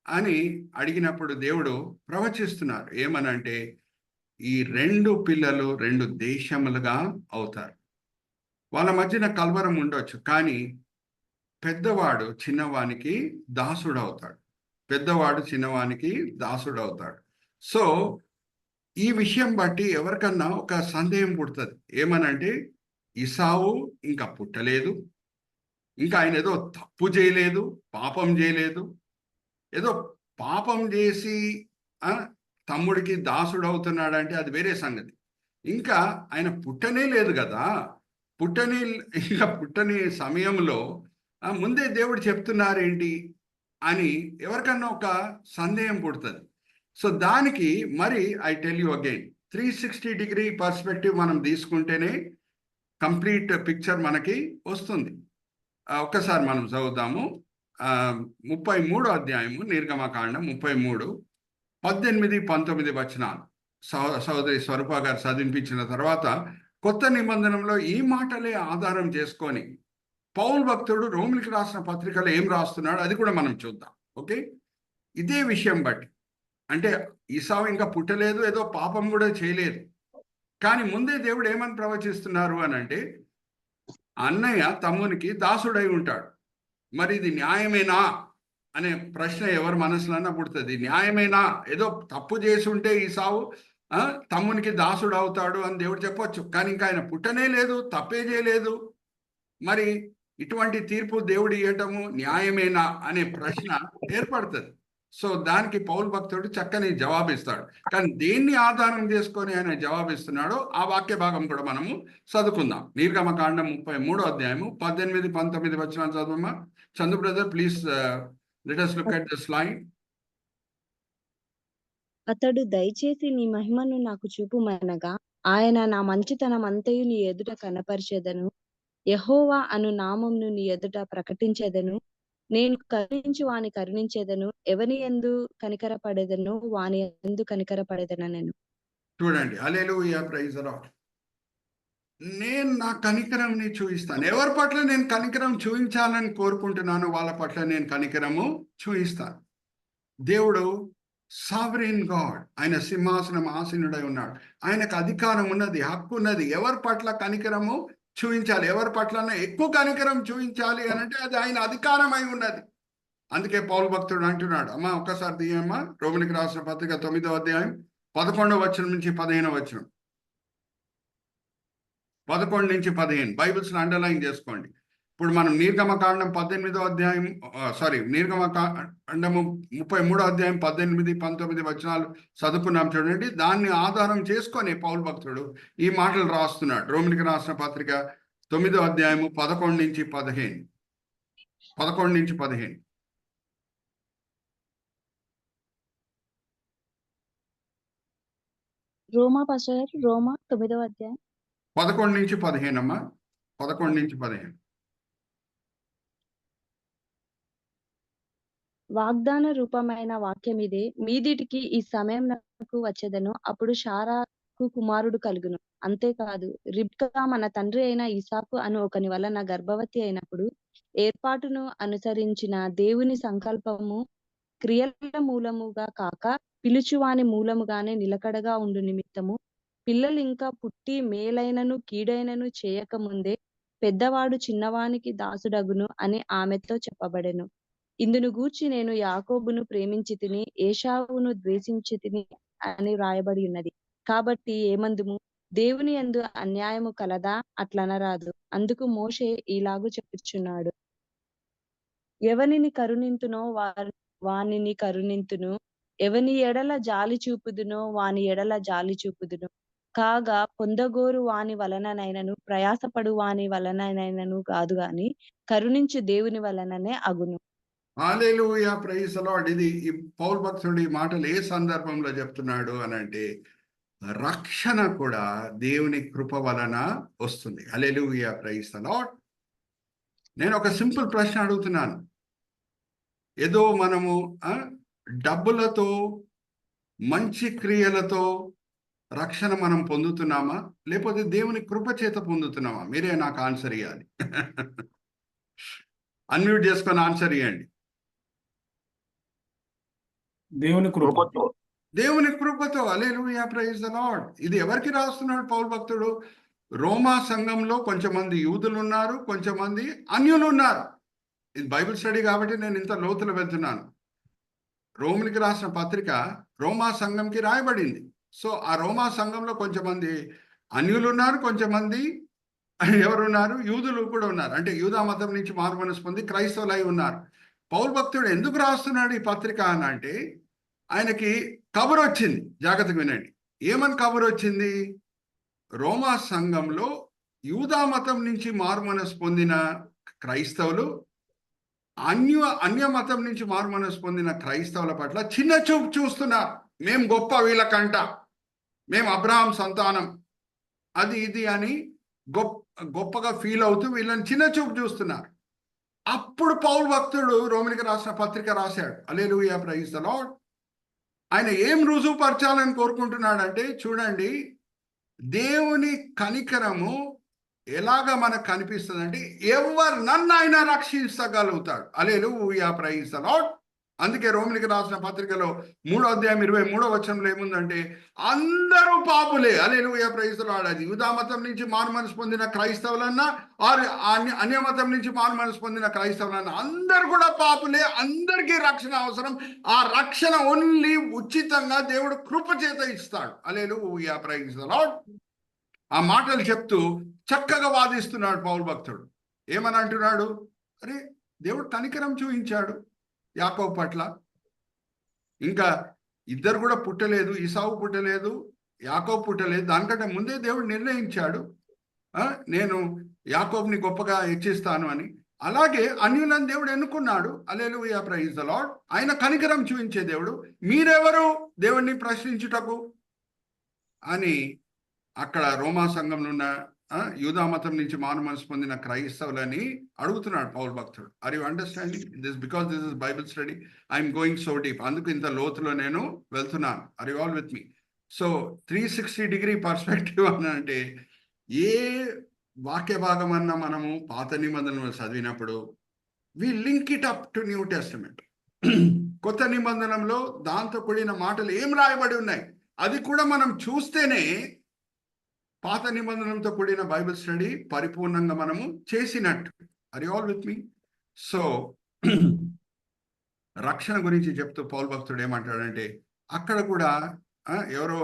అని అడిగినప్పుడు దేవుడు ప్రవచిస్తున్నారు. ఏమనంటే, ఈ 2 పిల్లలు 2 దేశములుగా అవుతారు. వాళ్ళ మధ్యన కల్వరం ఉండొచ్చు, కానీ పెద్దవాడు చిన్నవానికి దాసుడవుతాడు. పెద్దవాడు చిన్నవానికి దాసుడవుతాడు. సో ఈ విషయం బట్టి ఎవరికన్నా ఒక సందేహం పుడుతుంది. ఏమనంటే, ఇసావు ఇంకా పుట్టలేదు, ఇంకా ఆయన ఏదో తప్పు చేయలేదు, పాపం చేయలేదు, ఏదో పాపం చేసి తమ్ముడికి దాసుడు అవుతున్నాడంటే అది వేరే సంగతి. ఇంకా ఆయన పుట్టనే లేదు కదా, పుట్టని సమయంలో ముందే దేవుడు చెప్తున్నారేంటి అని ఎవరికన్నా ఒక సందేహం పుడుతుంది. సో దానికి మరి I tell you again, 360 perspective మనం తీసుకుంటేనే కంప్లీట్ పిక్చర్ మనకి వస్తుంది. ఒక్కసారి మనం చదువుదాము. 33వ అధ్యాయము నిర్గమకాండం 33, 18, 19 వచనాలు సహోదరి స్వరూప గారు చదివించిన తర్వాత కొత్త నిబంధనలో ఈ మాటలే ఆధారం చేసుకొని పౌలు భక్తుడు రోమిలికి రాసిన పత్రికలో ఏం రాస్తున్నాడు అది కూడా మనం చూద్దాం. ఓకే, ఇదే విషయం బట్టి, అంటే ఈసావు ఇంకా పుట్టలేదు, ఏదో పాపం కూడా చేయలేదు, కానీ ముందే దేవుడు ఏమని ప్రవచిస్తున్నారు అని అంటే, అన్నయ్య తమ్మునికి దాసుడై ఉంటాడు. మరి ఇది న్యాయమేనా అనే ప్రశ్న ఎవరి మనసులన్నా పుడుతుంది. న్యాయమేనా, ఏదో తప్పు చేసి ఉంటే ఈసావు తమ్మునికి దాసుడు అవుతాడు అని దేవుడు చెప్పొచ్చు, కానీ ఇంకా ఆయన పుట్టనే లేదు, తప్పే చేయలేదు, మరి ఇటువంటి తీర్పు దేవుడు ఇవ్వటము న్యాయమేనా అనే ప్రశ్న ఏర్పడుతుంది. సో దానికి పౌలు భక్తుడు చక్కని జవాబిస్తాడు. కానీ దేన్ని ఆధారం చేసుకొని ఆయన జవాబిస్తున్నాడో ఆ వాక్య భాగం కూడా మనము చదువుకుందాం. నిర్గమకాండం 33వ అధ్యాయము 18, 19 వచనాలు చదువమ్మా. Chandu brother please let us look at the slide. అతడు దయచేసి నీ మహిమను నాకు చూపుమనగా, ఆయన నా మంచితనం అంతయు నీ ఎదుట కనపరిచెదను, యెహోవా అను నామమును నీ ఎదుట ప్రకటించెదను. నేను కరుణించి వాని కరుణించేదను, ఎవని యందు కనికరపడేదను వాని యందు కనికరపడేదనెను. చూడండి, హల్లెలూయా, ప్రైజ్ ది లార్డ్. నేను నా కనికరంని చూపిస్తాను. ఎవరి పట్ల నేను కనికరం చూపించాలని కోరుకుంటున్నాను వాళ్ళ పట్ల నేను కనికరము చూపిస్తాను. దేవుడు సావరీన్ గాడ్, ఆయన సింహాసనం ఆసీనుడై ఉన్నాడు, ఆయనకు అధికారం ఉన్నది, హక్కు ఉన్నది. ఎవరి పట్ల కనికరము చూపించాలి, ఎవరి పట్ల ఎక్కువ కనికరం చూపించాలి అని అంటే అది ఆయన అధికారం అయి ఉన్నది. అందుకే పౌలు భక్తుడు అంటున్నాడు, అమ్మా ఒక్కసారి తీయమ్మా, రోమిలికి రాసిన పత్రిక 9వ అధ్యాయం 11వ వచనం నుంచి 15వ వచనం. 11 నుంచి 15 బైబిల్స్ అండర్లైన్ చేసుకోండి. ఇప్పుడు మనం నిర్గమకాండం 18వ అధ్యాయం నిర్గమకాండము 33వ అధ్యాయం 18, 19 వచనాలు చదువుకున్నాం చూడండి. దాన్ని ఆధారం చేసుకొని పౌలు భక్తుడు ఈ మాటలు రాస్తున్నాడు. రోమిలికి రాసిన పత్రిక 9వ అధ్యాయము 11 నుంచి 15. రోమా 9వ అధ్యాయం 11 నుంచి 15 అమ్మా. 11-15. వాగ్దాన రూపమైన వాక్యమిదే, మీదిటికి ఈ సమయం నాకు వచ్చెదను, అప్పుడు షారాకు కుమారుడు కలుగును. అంతేకాదు, రిబ్కా మన తండ్రి అయిన ఇసాకు అను ఒకని వలన గర్భవతి అయినప్పుడు ఏర్పాటును అనుసరించిన దేవుని సంకల్పము క్రియల మూలముగా కాక పిలుచువాని మూలముగానే నిలకడగా ఉండు నిమిత్తము పిల్లలు ఇంకా పుట్టి మేలైనను కీడైనను చేయకముందే పెద్దవాడు చిన్నవానికి దాసుడగును అని ఆమెతో చెప్పబడెను. ఇందును గూర్చి నేను యాకోబును ప్రేమించితిని, ఏశావును ద్వేషించితిని అని వ్రాయబడి ఉన్నది. కాబట్టి ఏమందుము, దేవుని యందు అన్యాయము కలదా? అట్లనరాదు. అందుకు మోషే ఇలాగు చెప్పుచున్నాడు, ఎవనిని కరుణింతునో వానిని కరుణింతును, ఎవని ఎడల జాలి చూపుదునో వాని ఎడల జాలి చూపుదును. కాగా పొందగోరు వాని వలననైనను ప్రయాసపడు వాని వలననైనను కాదు గాని కరుణించు దేవుని వలననే అగును. హల్లెలూయా, ప్రైజ్ ది లార్డ్. ఇది ఈ పౌలు భక్తుడు ఈ మాటలు ఏ సందర్భంలో చెప్తున్నాడు అని అంటే, రక్షణ కూడా దేవుని కృప వలన వస్తుంది. హల్లెలూయా, ప్రైజ్ ది లార్డ్. నేను ఒక సింపుల్ ప్రశ్న అడుగుతున్నాను. ఏదో మనము డబ్బులతో మంచి క్రియలతో రక్షణ మనం పొందుతున్నామా, లేకపోతే దేవుని కృప చేత పొందుతున్నామా? మీరే నాకు ఆన్సర్ ఇవ్వాలి. అన్మ్యూట్ చేసుకొని ఆన్సర్ ఇవ్వండి. దేవుని కృపతో. దేవుని కృపతో. హల్లెలూయా, ప్రైజ్ ది లార్డ్. ఇది ఎవరికి రాస్తున్నాడు పౌలు భక్తుడు? రోమా సంఘంలో కొంచెమంది యూదులు ఉన్నారు, కొంచెమంది అన్యులు ఉన్నారు. ఇది బైబిల్ స్టడీ కాబట్టి నేను ఇంత లోతులు వెళ్తున్నాను. రోమునికి రాసిన పత్రిక రోమా సంఘంకి రాయబడింది. సో ఆ రోమా సంఘంలో కొంచెమంది అన్యులు ఉన్నారు, కొంచెమంది ఎవరున్నారు? యూదులు కూడా ఉన్నారు. అంటే యూదా మతం నుంచి మారుమనసు పొంది క్రైస్తవులు అయి ఉన్నారు. పౌలు భక్తుడు ఎందుకు రాస్తున్నాడు ఈ పత్రిక అని అంటే, ఆయనకి కబురు వచ్చింది. జాగ్రత్తగా వినండి. ఏమని కబురు వచ్చింది? రోమా సంఘంలో యూదా మతం నుంచి మారుమనసు పొందిన క్రైస్తవులు అన్య మతం నుంచి మారుమనసు పొందిన క్రైస్తవుల పట్ల చిన్న చూపు చూస్తున్నారు. మేము గొప్ప వీళ్ళకంట, మేము అబ్రహాం సంతానం, అది ఇది అని గొప్పగా ఫీల్ అవుతూ వీళ్ళని చిన్న చూపు చూస్తున్నారు. అప్పుడు పౌలు భక్తుడు రోమిలికి రాసిన పత్రిక రాశాడు. హల్లెలూయా, ప్రైజ్ ది లార్డ్. ఆయన ఏం రుజువుపరచాలని కోరుకుంటున్నాడంటే, చూడండి, దేవుని కనికరము ఎలాగా మనకు కనిపిస్తుంది అంటే, నన్ను ఆయన రక్షించగలుగుతాడు. హల్లెలూయా, ప్రైజ్ ది లార్డ్. అందుకే రోమిలికి రాసిన పత్రికలో 3వ అధ్యాయం 23వ వచనంలో ఏముందంటే, అందరూ పాపులే. హల్లెలూయా, ప్రైజ్ ది లార్డ్. అది యూదా మతం నుంచి మారుమనసు పొందిన క్రైస్తవులన్నా అన్య మతం నుంచి మారుమనసు పొందిన క్రైస్తవులన్నా అందరు కూడా పాపులే. అందరికీ రక్షణ అవసరం. ఆ రక్షణ ఓన్లీ ఉచితంగా దేవుడు కృప చేత ఇస్తాడు. హల్లెలూయా, ప్రైజ్ ది లార్డ్. ఆ మాటలు చెప్తూ చక్కగా వాదిస్తున్నాడు పౌలు భక్తుడు. ఏమని అంటున్నాడు? అరే, దేవుడు కనికరం చూపించాడు యాకోబు పట్ల. ఇంకా ఇద్దరు కూడా పుట్టలేదు, ఈసావు పుట్టలేదు, యాకోబు పుట్టలేదు. దానికంటే ముందే దేవుడు నిర్ణయించాడు, నేను యాకోబుని గొప్పగా హెచ్చిస్తాను అని. అలాగే అన్యులను దేవుడు ఎన్నుకున్నాడు. హల్లెలూయా, ప్రైజ్ ది లార్డ్. ఆయన కనికరం చూపించే దేవుడు. మీరెవరు దేవుణ్ణి ప్రశ్నించుటకు అని అక్కడ రోమా సంఘంలో ఉన్న యూదా మతం నుంచి మారుమనసు పొందిన క్రైస్తవులని అడుగుతున్నాడు పౌలు భక్తుడు. Are you understanding this? Because this is Bible study, I'm going so deep. అందుకు ఇంత లోతులో నేను వెళ్తున్నాను. Are you all with me? So 360 perspective అని అంటే, ఏ వాక్య భాగం అన్నా మనము పాత నిబంధనలు చదివినప్పుడు we link it up to New Testament. కొత్త నిబంధనలో దాంతో కూడిన మాటలు ఏం రాయబడి ఉన్నాయి అది కూడా మనం చూస్తేనే పాత నిబంధనలతో కూడిన బైబిల్ స్టడీ పరిపూర్ణంగా మనము చేసినట్టు. Are you all with me? So రక్షణ గురించి చెప్తూ పౌలు భక్తుడు ఏమంటాడంటే, అక్కడ కూడా ఎవరో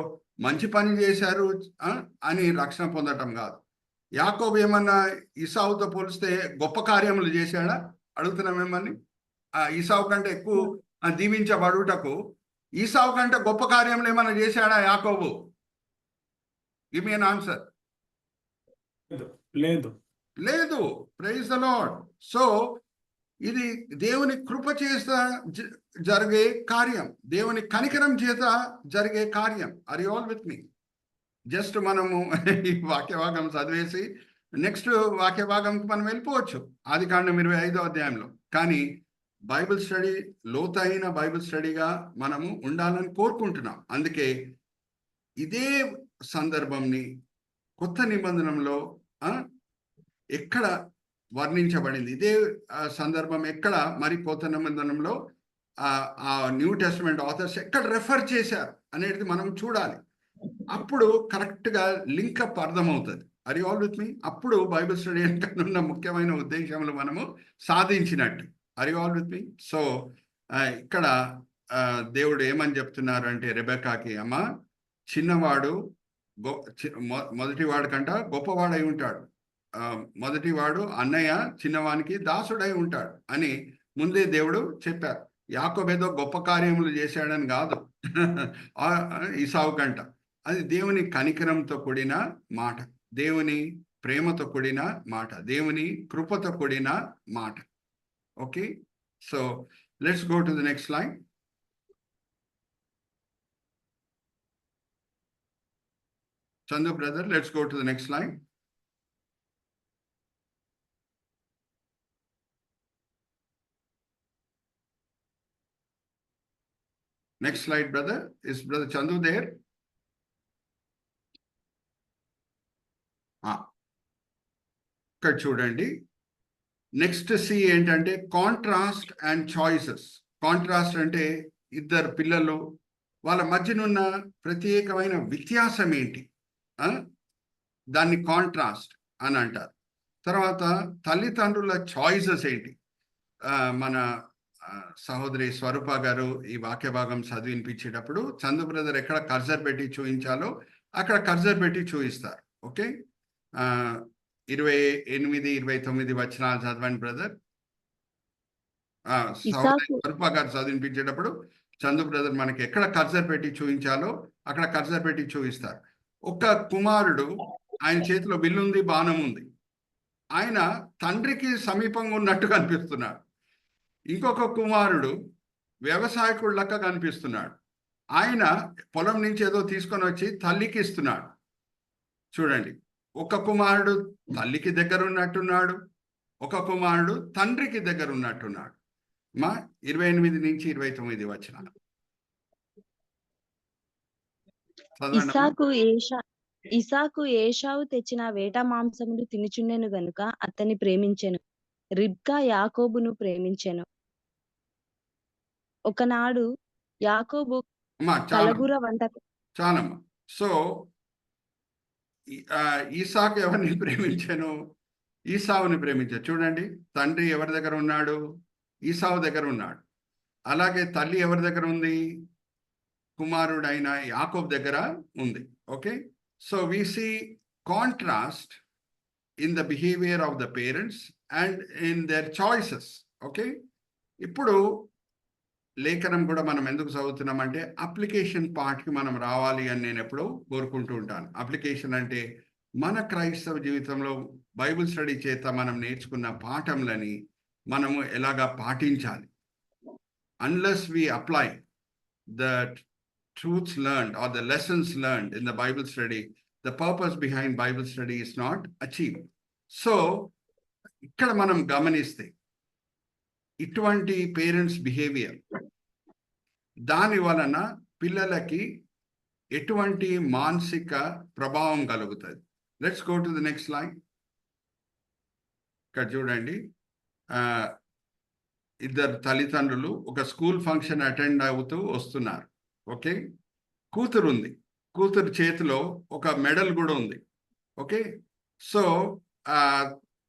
మంచి పని చేశారు అని రక్షణ పొందటం కాదు. యాకోబు ఏమన్నా ఈసావుతో పోలిస్తే గొప్ప కార్యములు చేశాడా? అడుగుతున్నాం ఏమని. ఈసావు కంటే ఎక్కువ దీవించబడుటకు ఈసావు కంటే గొప్ప కార్యములు ఏమన్నా చేశాడా యాకోబు? Give me an answer. లేదు. Praise the Lord. సో ఇది దేవుని కృప చేత జరిగే కార్యం, దేవుని కనికరం చేత జరిగే కార్యం. Are you all with me? Just మనము ఈ వాక్యభాగం చదివేసి నెక్స్ట్ వాక్య భాగంకి మనం వెళ్ళిపోవచ్చు, ఆదికాండం 25వ అధ్యాయంలో. కానీ బైబిల్ స్టడీ లోతైన బైబిల్ స్టడీగా మనము ఉండాలని కోరుకుంటున్నాం. అందుకే ఇదే సందర్భంని కొత్త నిబంధనలో ఎక్కడ వర్ణించబడింది, ఇదే సందర్భం ఎక్కడ మరి కొత్త నిబంధనలో ఆ న్యూ టెస్టమెంట్ ఆథర్స్ ఎక్కడ రెఫర్ చేశారు అనేది మనం చూడాలి. అప్పుడు కరెక్ట్గా లింకప్ అర్థమవుతుంది. Are you all with me? అప్పుడు బైబిల్ స్టడీ వెనుకనున్న ముఖ్యమైన ఉద్దేశంలో మనము సాధించినట్టు. Are you all with me? So ఇక్కడ దేవుడు ఏమని చెప్తున్నారు అంటే రెబెక్కాకి, అమ్మ చిన్నవాడు మొదటివాడు కంట గొప్పవాడై ఉంటాడు, మొదటివాడు అన్నయ్య చిన్నవానికి దాసుడై ఉంటాడు అని ముందే దేవుడు చెప్పారు. యాకోబు ఏదో గొప్ప కార్యములు చేశాడని కాదు ఈసావు కంట. అది దేవుని కనికరంతో కూడిన మాట, దేవుని ప్రేమతో కూడిన మాట, దేవుని కృపతో కూడిన మాట. Okay, so let's go to the next line. Chandu brother, let's go to the next slide. Next slide, brother. Is brother Chandu there? ఇక్కడ చూడండి. నెక్స్ట్ సి ఏంటంటే కాంట్రాస్ట్ అండ్ చాయిసెస్. కాంట్రాస్ట్ అంటే ఇద్దరు పిల్లలు, వాళ్ళ మధ్యనున్న ప్రత్యేకమైన వ్యత్యాసం ఏంటి, దాన్ని కాంట్రాస్ట్ అని అంటారు. తర్వాత తల్లిదండ్రుల చాయిసెస్ ఏంటి. మన సహోదరి స్వరూప గారు ఈ వాక్య భాగం చదివినిపించేటప్పుడు చందు బ్రదర్ ఎక్కడ కర్జర్ పెట్టి చూపించాలో అక్కడ కర్జర్ పెట్టి చూపిస్తారు. ఓకే, 28, 29 వచనాలు చదవండి బ్రదర్. సహోదరి స్వరూప గారు చదివినిపించేటప్పుడు చందు బ్రదర్ మనకి ఎక్కడ కర్జర్ పెట్టి చూపించాలో అక్కడ కర్జర్ పెట్టి చూపిస్తారు. ఒక కుమారుడు, ఆయన చేతిలో బిల్లుంది, బాణం ఉంది, ఆయన తండ్రికి సమీపంగా ఉన్నట్టు కనిపిస్తున్నాడు. ఇంకొక కుమారుడు వ్యవసాయకుడు లెక్క కనిపిస్తున్నాడు, ఆయన పొలం నుంచి ఏదో తీసుకొని వచ్చి తల్లికి ఇస్తున్నాడు. చూడండి, ఒక కుమారుడు తల్లికి దగ్గర ఉన్నట్టున్నాడు, ఒక కుమారుడు తండ్రికి దగ్గర ఉన్నట్టున్నాడు. మా 28 నుంచి 29 వచనాలు ఇసాకు ఏశావు తెచ్చిన వేట మాంసములు తినుచుండెను గనుక అతన్ని ప్రేమించెను. రిబ్కా యాకోబును ప్రేమించెను. ఒకనాడు యాకోబు కలబుర వంట చాలమ్మా. సో ఈసాకు ఎవరిని ప్రేమించాను? ఈసావుని ప్రేమించాను. చూడండి, తండ్రి ఎవరి దగ్గర ఉన్నాడు? ఈసావు దగ్గర ఉన్నాడు. అలాగే తల్లి ఎవరి దగ్గర ఉంది? కుమారుడైన యాకోబు దగ్గర ఉంది. Okay, so we see contrast in the behavior of the parents and in their choices. Okay, ఇప్పుడు లేఖనం కూడా మనం ఎందుకు చదువుతున్నామంటే అప్లికేషన్ పార్ట్కి మనం రావాలి అని నేను ఎప్పుడూ కోరుకుంటూ ఉంటాను. అప్లికేషన్ అంటే మన క్రైస్తవ జీవితంలో బైబిల్ స్టడీ చేత మనం నేర్చుకున్న పాఠంలని మనము ఎలాగా పాటించాలి. Unless we apply the truths learned or the lessons learned in the Bible study, the purpose behind Bible study is not achieved. So ఇక్కడ మనం గమనిస్తే ఇటువంటి పేరెంట్స్ బిహేవియర్, దాని వలన పిల్లలకి ఎటువంటి మానసిక ప్రభావం కలుగుతుంది. Let's go to the next line. ఇక్కడ చూడండి, ఇద్దరు తల్లిదండ్రులు ఒక స్కూల్ ఫంక్షన్ అటెండ్ అవుతూ వస్తున్నారు. ఓకే, కూతురు ఉంది, కూతురు చేతిలో ఒక మెడల్ కూడా ఉంది. ఓకే, సో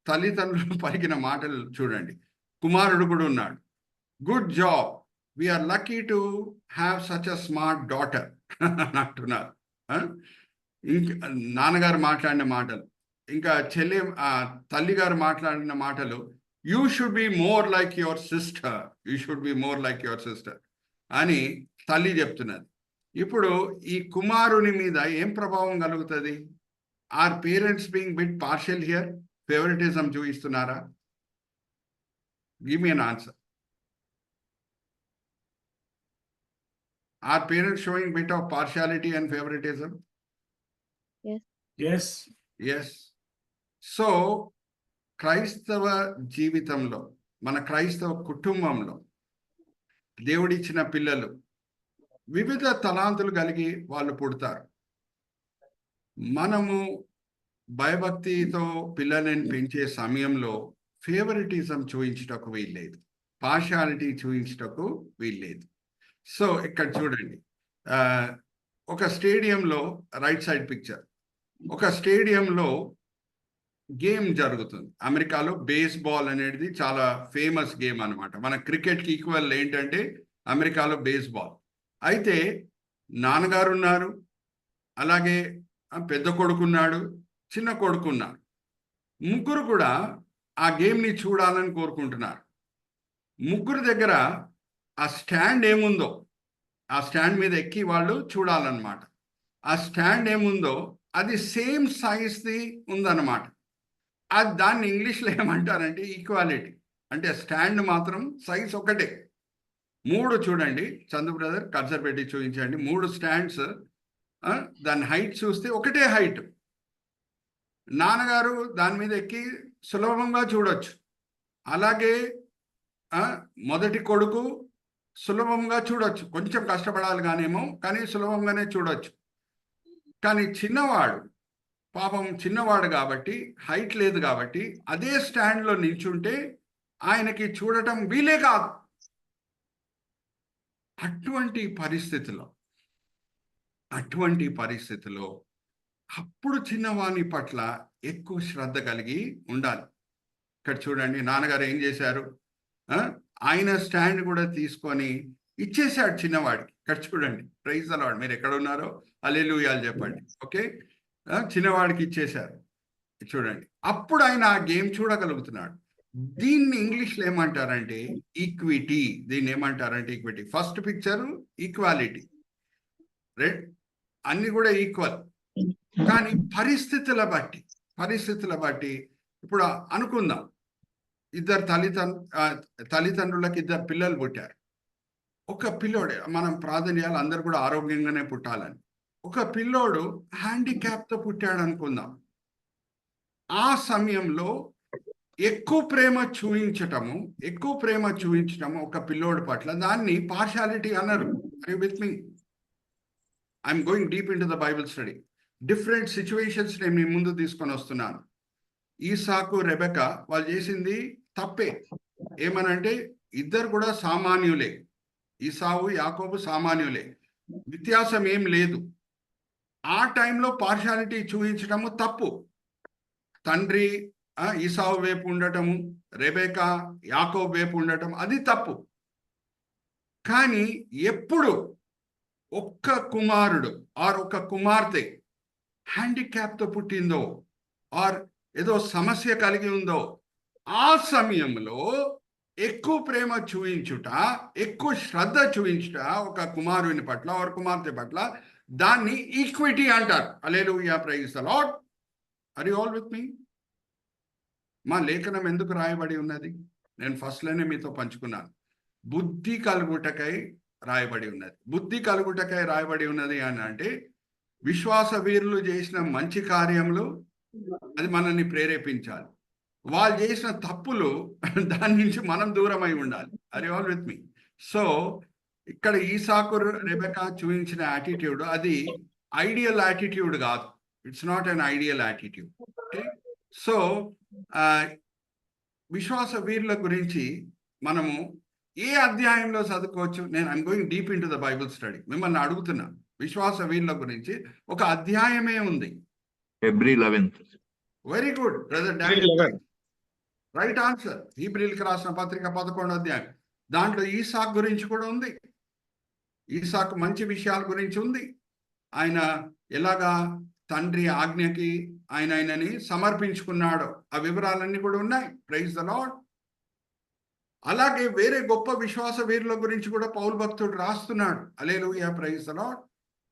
తల్లిదండ్రులు పలికిన మాటలు చూడండి. కుమారుడు కూడా ఉన్నాడు. Good job, we're lucky to have such a smart daughter అంటున్నారు. ఇంకా నాన్నగారు మాట్లాడిన మాటలు, ఇంకా తల్లిగారు మాట్లాడిన మాటలు, you should be more like your sister, you should be more like your sister అని తల్లి చెప్తున్నది. ఇప్పుడు ఈ కుమారుని మీద ఏం ప్రభావం కలుగుతుంది? Are parents being bit partial here? Favouritism చూపిస్తున్నారా? Give me an answer. Are parents showing bit of partiality and favoritism? Yes. Yes. Yes. So క్రైస్తవ జీవితంలో, మన క్రైస్తవ కుటుంబంలో దేవుడిచ్చిన పిల్లలు వివిధ తలాంతులు కలిగి వాళ్ళు పుడతారు. మనము భయభక్తితో పిల్లలను పెంచే సమయంలో ఫేవరెటిజం చూపించటకు వీల్లేదు, పార్షాలిటీ చూపించటకు వీల్లేదు. సో ఇక్కడ చూడండి, ఒక స్టేడియంలో, రైట్ సైడ్ పిక్చర్, ఒక స్టేడియంలో గేమ్ జరుగుతుంది. అమెరికాలో బేస్బాల్ అనేది చాలా ఫేమస్ గేమ్ అనమాట. మన క్రికెట్కి ఈక్వల్ ఏంటంటే అమెరికాలో బేస్బాల్. అయితే నాన్నగారు ఉన్నారు, అలాగే పెద్ద కొడుకున్నాడు, చిన్న కొడుకున్నారు. ముగ్గురు కూడా ఆ గేమ్ని చూడాలని కోరుకుంటున్నారు. ముగ్గురు దగ్గర ఆ స్టాండ్ ఏముందో, ఆ స్టాండ్ మీద ఎక్కి వాళ్ళు చూడాలన్నమాట. ఆ స్టాండ్ ఏముందో అది సేమ్ సైజ్ది ఉందన్నమాట. అది దాన్ని ఇంగ్లీష్లో ఏమంటారంటే ఈక్వాలిటీ. అంటే స్టాండ్ మాత్రం సైజ్ ఒకటే. 3 చూడండి, చందు బ్రదర్ కర్సర్ పెట్టి చూపించండి. 3 స్టాండ్స్, దాని హైట్ చూస్తే ఒకటే హైట్. నాన్నగారు దాని మీద ఎక్కి సులభంగా చూడొచ్చు, అలాగే మొదటి కొడుకు సులభంగా చూడొచ్చు, కొంచెం కష్టపడాలి కానేమో, కానీ సులభంగానే చూడొచ్చు. కానీ చిన్నవాడు పాపం చిన్నవాడు కాబట్టి, హైట్ లేదు కాబట్టి, అదే స్టాండ్లో నిల్చుంటే ఆయనకి చూడటం వీలే కాదు. అటువంటి పరిస్థితిలో అప్పుడు చిన్నవాని పట్ల ఎక్కువ శ్రద్ధ కలిగి ఉండాలి. ఇక్కడ చూడండి, నాన్నగారు ఏం చేశారు, ఆయన స్టాండ్ కూడా తీసుకొని ఇచ్చేశాడు చిన్నవాడికి. ఇక్కడ చూడండి, ప్రైజ్ ది లార్డ్. మీరు ఎక్కడ ఉన్నారో హల్లెలూయా చెప్పండి. ఓకే, చిన్నవాడికి ఇచ్చేశారు. చూడండి, అప్పుడు ఆయన ఆ గేమ్ చూడగలుగుతున్నాడు. దీన్ని ఇంగ్లీష్లో ఏమంటారంటే ఈక్విటీ. దీన్ని ఏమంటారంటే equity. First picture equality, right, అన్ని కూడా ఈక్వల్. కానీ పరిస్థితుల బట్టి ఇప్పుడు అనుకుందాం, ఇద్దరు తల్లిదండ్రులకు 2 పిల్లలు పుట్టారు. ఒక పిల్లోడు, మనం ప్రార్థన చేయాలి అందరు కూడా ఆరోగ్యంగానే పుట్టాలని. ఒక పిల్లోడు హ్యాండిక్యాప్తో పుట్టాడు అనుకుందాం. ఆ సమయంలో ఎక్కువ ప్రేమ చూపించటము ఒక పిల్లోడు పట్ల, దాన్ని పార్షాలిటీ అన్నారు. Are you with me? I'm going deep into the Bible study. Different situations నేను మీ ముందు తీసుకొని వస్తున్నాను. ఈసాకు, రెబెకా వాళ్ళు చేసింది తప్పే. ఏమనంటే ఇద్దరు కూడా సామాన్యులే. ఈసావు, యాకోబు సామాన్యులే, వ్యత్యాసం ఏం లేదు. ఆ టైంలో పార్షాలిటీ చూపించటము తప్పు. తండ్రి ఈసావు వైపు ఉండటము, రెబెకా యాకోబు వైపు ఉండటం అది తప్పు. కానీ ఎప్పుడు ఒక్క కుమారుడు ఆర్ ఒక కుమార్తె హ్యాండిక్యాప్తో పుట్టిందో ఆర్ ఏదో సమస్య కలిగి ఉందో, ఆ సమయంలో ఎక్కువ ప్రేమ చూయించుట, ఎక్కువ శ్రద్ధ చూయించుట ఒక కుమారుని పట్ల ఆర్ కుమార్తె పట్ల, దాన్ని ఈక్విటీ అంటారు. Hallelujah, praise the Lord. Are you all with me? మా లేఖనం ఎందుకు రాయబడి ఉన్నది? నేను ఫస్ట్లోనే మీతో పంచుకున్నాను. బుద్ధి కలుగుటకై రాయబడి ఉన్నది. బుద్ధి కలుగుటకై రాయబడి ఉన్నది అని అంటే, విశ్వాస వీరులు చేసిన మంచి కార్యములు అది మనల్ని ప్రేరేపించాలి. వాళ్ళు చేసిన తప్పులు దాని నుంచి మనం దూరమై ఉండాలి. Are you all with me? So ఇక్కడ ఈసాకు, రెబెకా చూపించిన యాటిట్యూడ్ అది ఐడియల్ యాటిట్యూడ్ కాదు. It's not an ideal attitude. Okay, so విశ్వాస వీరుల గురించి మనము ఏ అధ్యాయంలో చదువుకోవచ్చు? నేను I'm going deep into the Bible study. మిమ్మల్ని అడుగుతున్నా, విశ్వాస వీరుల గురించి ఒక అధ్యాయమే ఉంది. Hebrew 11th. Very good brother Daniel, right answer. హీబ్రీలకు రాసిన పత్రిక 11వ అధ్యాయం. దాంట్లో ఈసాకు గురించి కూడా ఉంది. ఈసాకు మంచి విషయాల గురించి ఉంది. ఆయన ఎలాగా తండ్రి ఆజ్ఞకి ఆయనని సమర్పించుకున్నాడు, ఆ వివరాలన్నీ కూడా ఉన్నాయి. Praise the Lord. అలాగే వేరే గొప్ప విశ్వాస వీరుల గురించి కూడా పౌలు భక్తుడు రాస్తున్నాడు. హల్లెలూయా, ప్రైజ్ ద లార్డ్.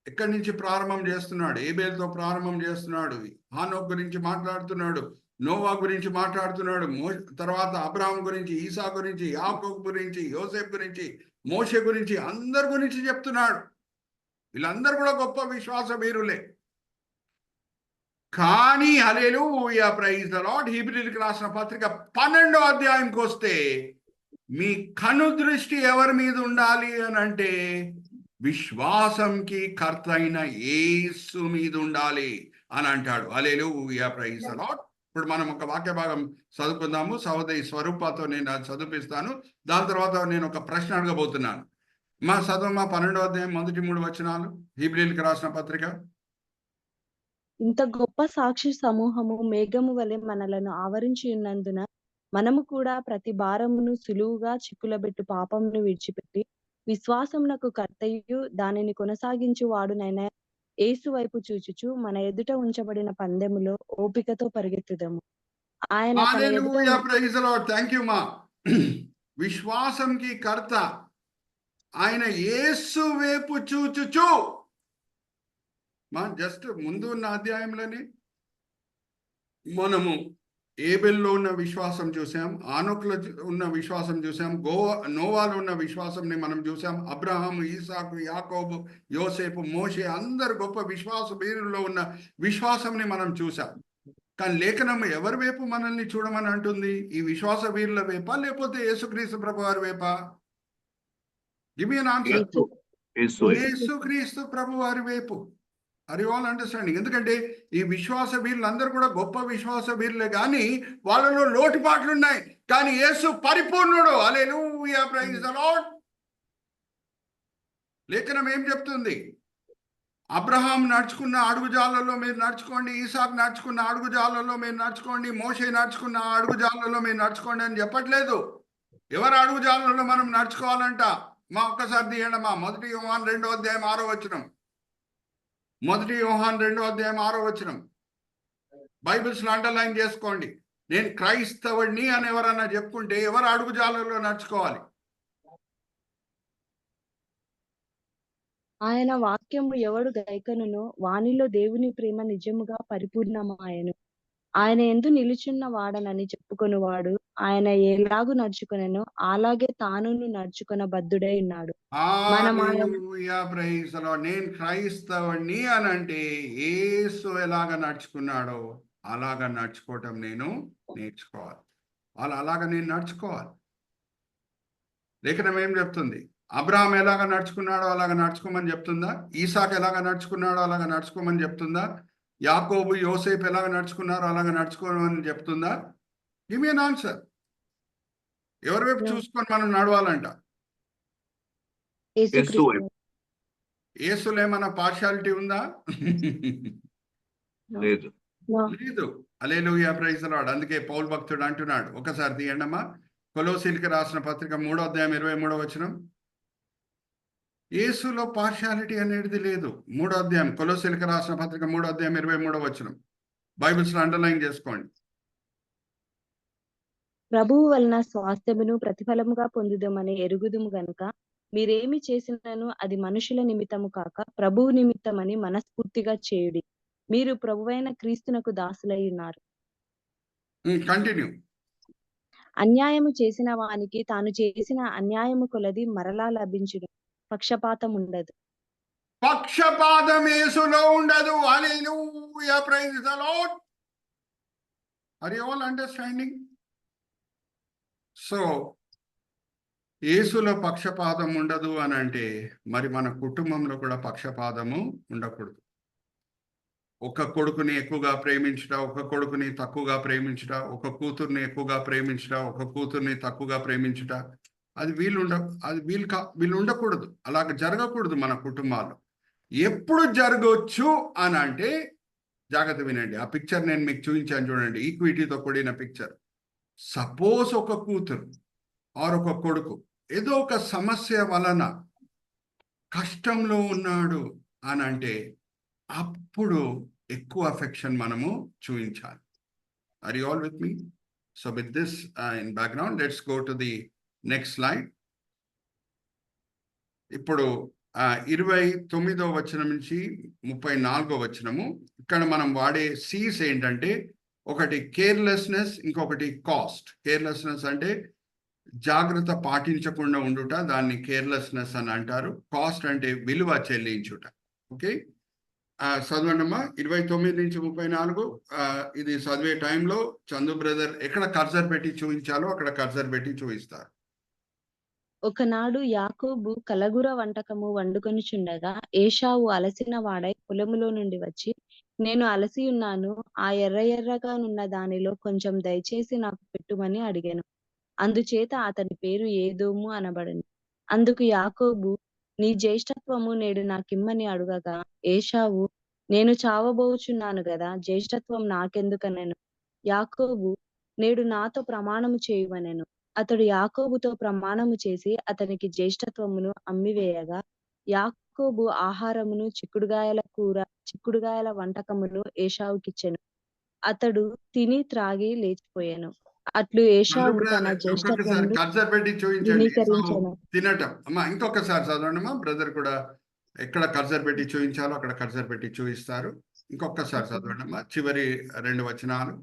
ఎక్కడి నుంచి ప్రారంభం చేస్తున్నాడు? ఏబేలుతో ప్రారంభం చేస్తున్నాడు. హానోక్ గురించి మాట్లాడుతున్నాడు, నోవా గురించి మాట్లాడుతున్నాడు, తర్వాత అబ్రాహాం గురించి, ఈసా గురించి, యాకోబు గురించి, యోసేపు గురించి, మోషే గురించి, అందరి గురించి చెప్తున్నాడు. వీళ్ళందరూ కూడా గొప్ప విశ్వాస వీరులే. కానీ హల్లెలూయా ప్రైజ్ ద లార్డ్, హీబ్రీయులకు రాసిన పత్రిక 12వ అధ్యాయంకి వస్తే మీ కను దృష్టి ఎవరి మీద ఉండాలి అని అంటే విశ్వాసంకి కర్త అయిన యేసు మీద ఉండాలి అని అంటాడు. Hallelujah praise the Lord. ఇప్పుడు మనం ఒక వాక్య భాగం చదువుకుందాము. సహోదరి స్వరూపతో నేను అది చదివిస్తాను. దాని తర్వాత నేను ఒక ప్రశ్న అడగబోతున్నాను. మా 12వ అధ్యాయం మొదటి 3 వచనాలు, హీబ్రీయులకు రాసిన పత్రిక. ఇంత గొప్ప సాక్షి సమూహము మేఘము వలె మనలను ఆవరించి ఉన్నందున మనము కూడా ప్రతి భారమును సులువుగా చిక్కులబెట్టు పాపమును విడిచిపెట్టి విశ్వాసమునకు కర్తయు దానిని కొనసాగించు వాడునైన యేసు వైపు చూచుచు మన ఎదుట ఉంచబడిన పందెములో ఓపికతో పరిగెత్తుదము. ఆయన తన ఎదుట hallelujah praise the Lord. Thank you మా. విశ్వాసంకి కర్త ఆయన యేసు వైపు చూచుచు. మా జస్ట్ ముందు ఉన్న అధ్యాయంలోనే మనము ఏబెల్లో ఉన్న విశ్వాసం చూసాం, ఆనోకులో ఉన్న విశ్వాసం చూసాం, నోవాలో ఉన్న విశ్వాసంని మనం చూసాం. అబ్రహాము, ఈసాకు, యాకోబు, యోసేపు, మోషే అందరు గొప్ప విశ్వాస వీరుల్లో ఉన్న విశ్వాసంని మనం చూసాం. కానీ లేఖనం ఎవరి వైపు మనల్ని చూడమని అంటుంది? ఈ విశ్వాస వీరుల వైపా లేకపోతే యేసుక్రీస్తు ప్రభు వారి వైపా? Give me an answer. యేసుక్రీస్తు ప్రభు వారి వైపు. Are you all understanding? ఎందుకంటే ఈ విశ్వాస వీరులందరూ కూడా గొప్ప విశ్వాస వీరులే, కానీ వాళ్ళలో లోటుపాట్లు ఉన్నాయి. కానీ యేసు పరిపూర్ణుడు. Hallelujah praise the Lord. లేఖనం ఏం చెప్తుంది? అబ్రహాం నడుచుకున్న అడుగుజాలలో మీరు నడుచుకోండి, ఈసాకు నడుచుకున్న అడుగుజాలలో మీరు నడుచుకోండి, మోషే నడుచుకున్న అడుగుజాలలో మీరు నడుచుకోండి అని చెప్పట్లేదు. ఎవరి అడుగుజాలలో మనం నడుచుకోవాలంట? మా ఒక్కసారి తీయండి మా. 1 యోహాను 2వ అధ్యాయం 6వ వచనం. 1 యోహాను 2వ అధ్యాయం 6వ వచనం. బైబిల్స్ అండర్లైన్ చేసుకోండి. నేను క్రైస్తవుడిని అని ఎవరన్నా చెప్పుకుంటే ఎవరు అడుగుజాలలో నడుచుకోవాలి? ఆయన వాక్యము ఎవడు గైకొనునో వానిలో దేవుని ప్రేమ నిజముగా పరిపూర్ణమాయెను. ఆయన యందు నిలుచున్న వాడనని చెప్పుకొనువాడు ఆయన ఎలాగు నడుచుకొనెనో అలాగే తానును నడుచుకొన బద్ధుడై ఉన్నాడు. మనం ఆయన హల్లెలూయా ప్రైజ్ ది లార్డ్. నేను క్రైస్తవుడిని అని అంటే యేసు ఎలాగ నడుచుకున్నాడో అలాగ నడుచుకోవటం నేను నేర్చుకోవాలి. అలాగ నేను నడుచుకోవాలి. లేఖనం ఏం చెప్తుంది? అబ్రహాం ఎలాగ నడుచుకున్నాడో అలాగ నడుచుకోమని చెప్తుందా? ఈసాకు ఎలాగ నడుచుకున్నాడో అలాగ నడుచుకోమని చెప్తుందా? యాకోబు, యోసేపు ఎలాగ నడుచుకున్నారో అలాగ నడుచుకోమని చెప్తుందా? Give me an answer. ఎవరి వైపు చూసుకొని మనం నడవాలంట? యేసుక్రీస్తు యేసులో ఏమైనా పార్షాలిటీ ఉందా? లేదు. లేదు. Hallelujah praise the Lord. అందుకే పౌలు భక్తుడు అంటున్నాడు, ఒకసారి తీయండమ్మా, కొలోసీయులకు రాసిన పత్రిక 3వ అధ్యాయం 23వ వచనం. యేసులో పార్షాలిటీ అనేది లేదు. 3వ అధ్యాయం కొలోసీయులకు రాసిన పత్రిక 3వ అధ్యాయం 23వ వచనం. బైబిల్స్ అండర్లైన్ చేసుకోండి. ప్రభువు వలన స్వాస్థ్యమును ప్రతిఫలముగా పొందుదమని ఎరుగుదుము గనుక మీరేమి చేసినను అది మనుషుల నిమిత్తము కాక ప్రభువు నిమిత్తమని మనస్ఫూర్తిగా చేయుడి. మీరు ప్రభువైన క్రీస్తునకు దాసులై ఉన్నారు. కంటిన్యూ. అన్యాయము చేసిన వానికి తాను చేసిన అన్యాయము కొలది మరలా లభించును. పక్షపాతం ఉండదు. పక్షపాతం యేసులో ఉండదు. Hallelujah praise the Lord. Are you all understanding? So యేసులో పక్షపాతం ఉండదు అని అంటే మరి మన కుటుంబంలో కూడా పక్షపాతము ఉండకూడదు. ఒక కొడుకుని ఎక్కువగా ప్రేమించుట, ఒక కొడుకుని తక్కువగా ప్రేమించుట, ఒక కూతుర్ని ఎక్కువగా ప్రేమించుట, ఒక కూతుర్ని తక్కువగా ప్రేమించుట, అది వీళ్ళు ఉండకూడదు. అలాగ జరగకూడదు మన కుటుంబాల్లో. ఎప్పుడు జరగవచ్చు అని అంటే జాగ్రత్త వినండి. ఆ పిక్చర్ నేను మీకు చూపించాను చూడండి, ఈక్విటీతో కూడిన పిక్చర్. సపోజ్ ఒక కూతురు ఆర్ ఒక కొడుకు ఏదో ఒక సమస్య వలన కష్టంలో ఉన్నాడు అని అంటే అప్పుడు ఎక్కువ అఫెక్షన్ మనము చూపించాలి. Are you all with me? So with this in background let's go to the next slide. ఇప్పుడు 29వ వచనం నుంచి 34వ వచనము. ఇక్కడ మనం వాడే సీస్ ఏంటంటే ఒకటి కేర్లెస్నెస్, ఇంకొకటి కాస్ట్. కేర్లెస్నెస్ అంటే జాగ్రత్త పాటించకుండా ఉండుట, దాన్ని కేర్లెస్నెస్ అని అంటారు. కాస్ట్ అంటే విలువ చెల్లించుట. ఓకే, చదవండమ్మా 29 నుంచి 34. ఇది చదివే టైంలో చందు బ్రదర్ ఎక్కడ కర్సర్ పెట్టి చూపించాలో అక్కడ కర్సర్ పెట్టి చూపిస్తారు. ఒకనాడు యాకోబు కలగుర వంటకము వండుకొనుచుండగా ఏశావు అలసిన వాడై పొలములో నుండి వచ్చి, నేను అలసి ఉన్నాను, ఆ ఎర్ర ఎర్రగా నున్న దానిలో కొంచెం దయచేసి నాకు పెట్టుమని అడిగాను. అందుచేత అతని పేరు ఏదోము అనబడెను. అందుకు యాకోబు, నీ జ్యేష్ఠత్వము నేడు నాకిమ్మని అడుగగా, ఏశావు, నేను చావబోచున్నాను గదా, జ్యేష్ఠత్వం నాకెందుకనెను. యాకోబు, నేడు నాతో ప్రమాణము చేయుమనెను. అతడు యాకోబుతో ప్రమాణము చేసి అతనికి జ్యేష్ఠత్వమును అమ్మివేయగా, యాకోబు ఆహారమును చిక్కుడుగాయల వంటకమును ఏశావుకిచ్చెను. అతడు తిని త్రాగి లేచిపోయాను. అట్లు చందు ఏశావు తన బ్రదర్ ఒక్కొక్కసారి జ్యేష్ఠత్వమును కర్సర్ పెట్టి చూపించండి. ధృవీకరించెను. తినటం అమ్మా ఇంకొకసారి చదవండమ్మా. బ్రదర్ కూడా ఎక్కడ కర్సర్ పెట్టి చూపించాలో అక్కడ కర్సర్ పెట్టి చూపిస్తారు. ఇంకొకసారి చదవండమ్మా చివరి 2 వచనాలు.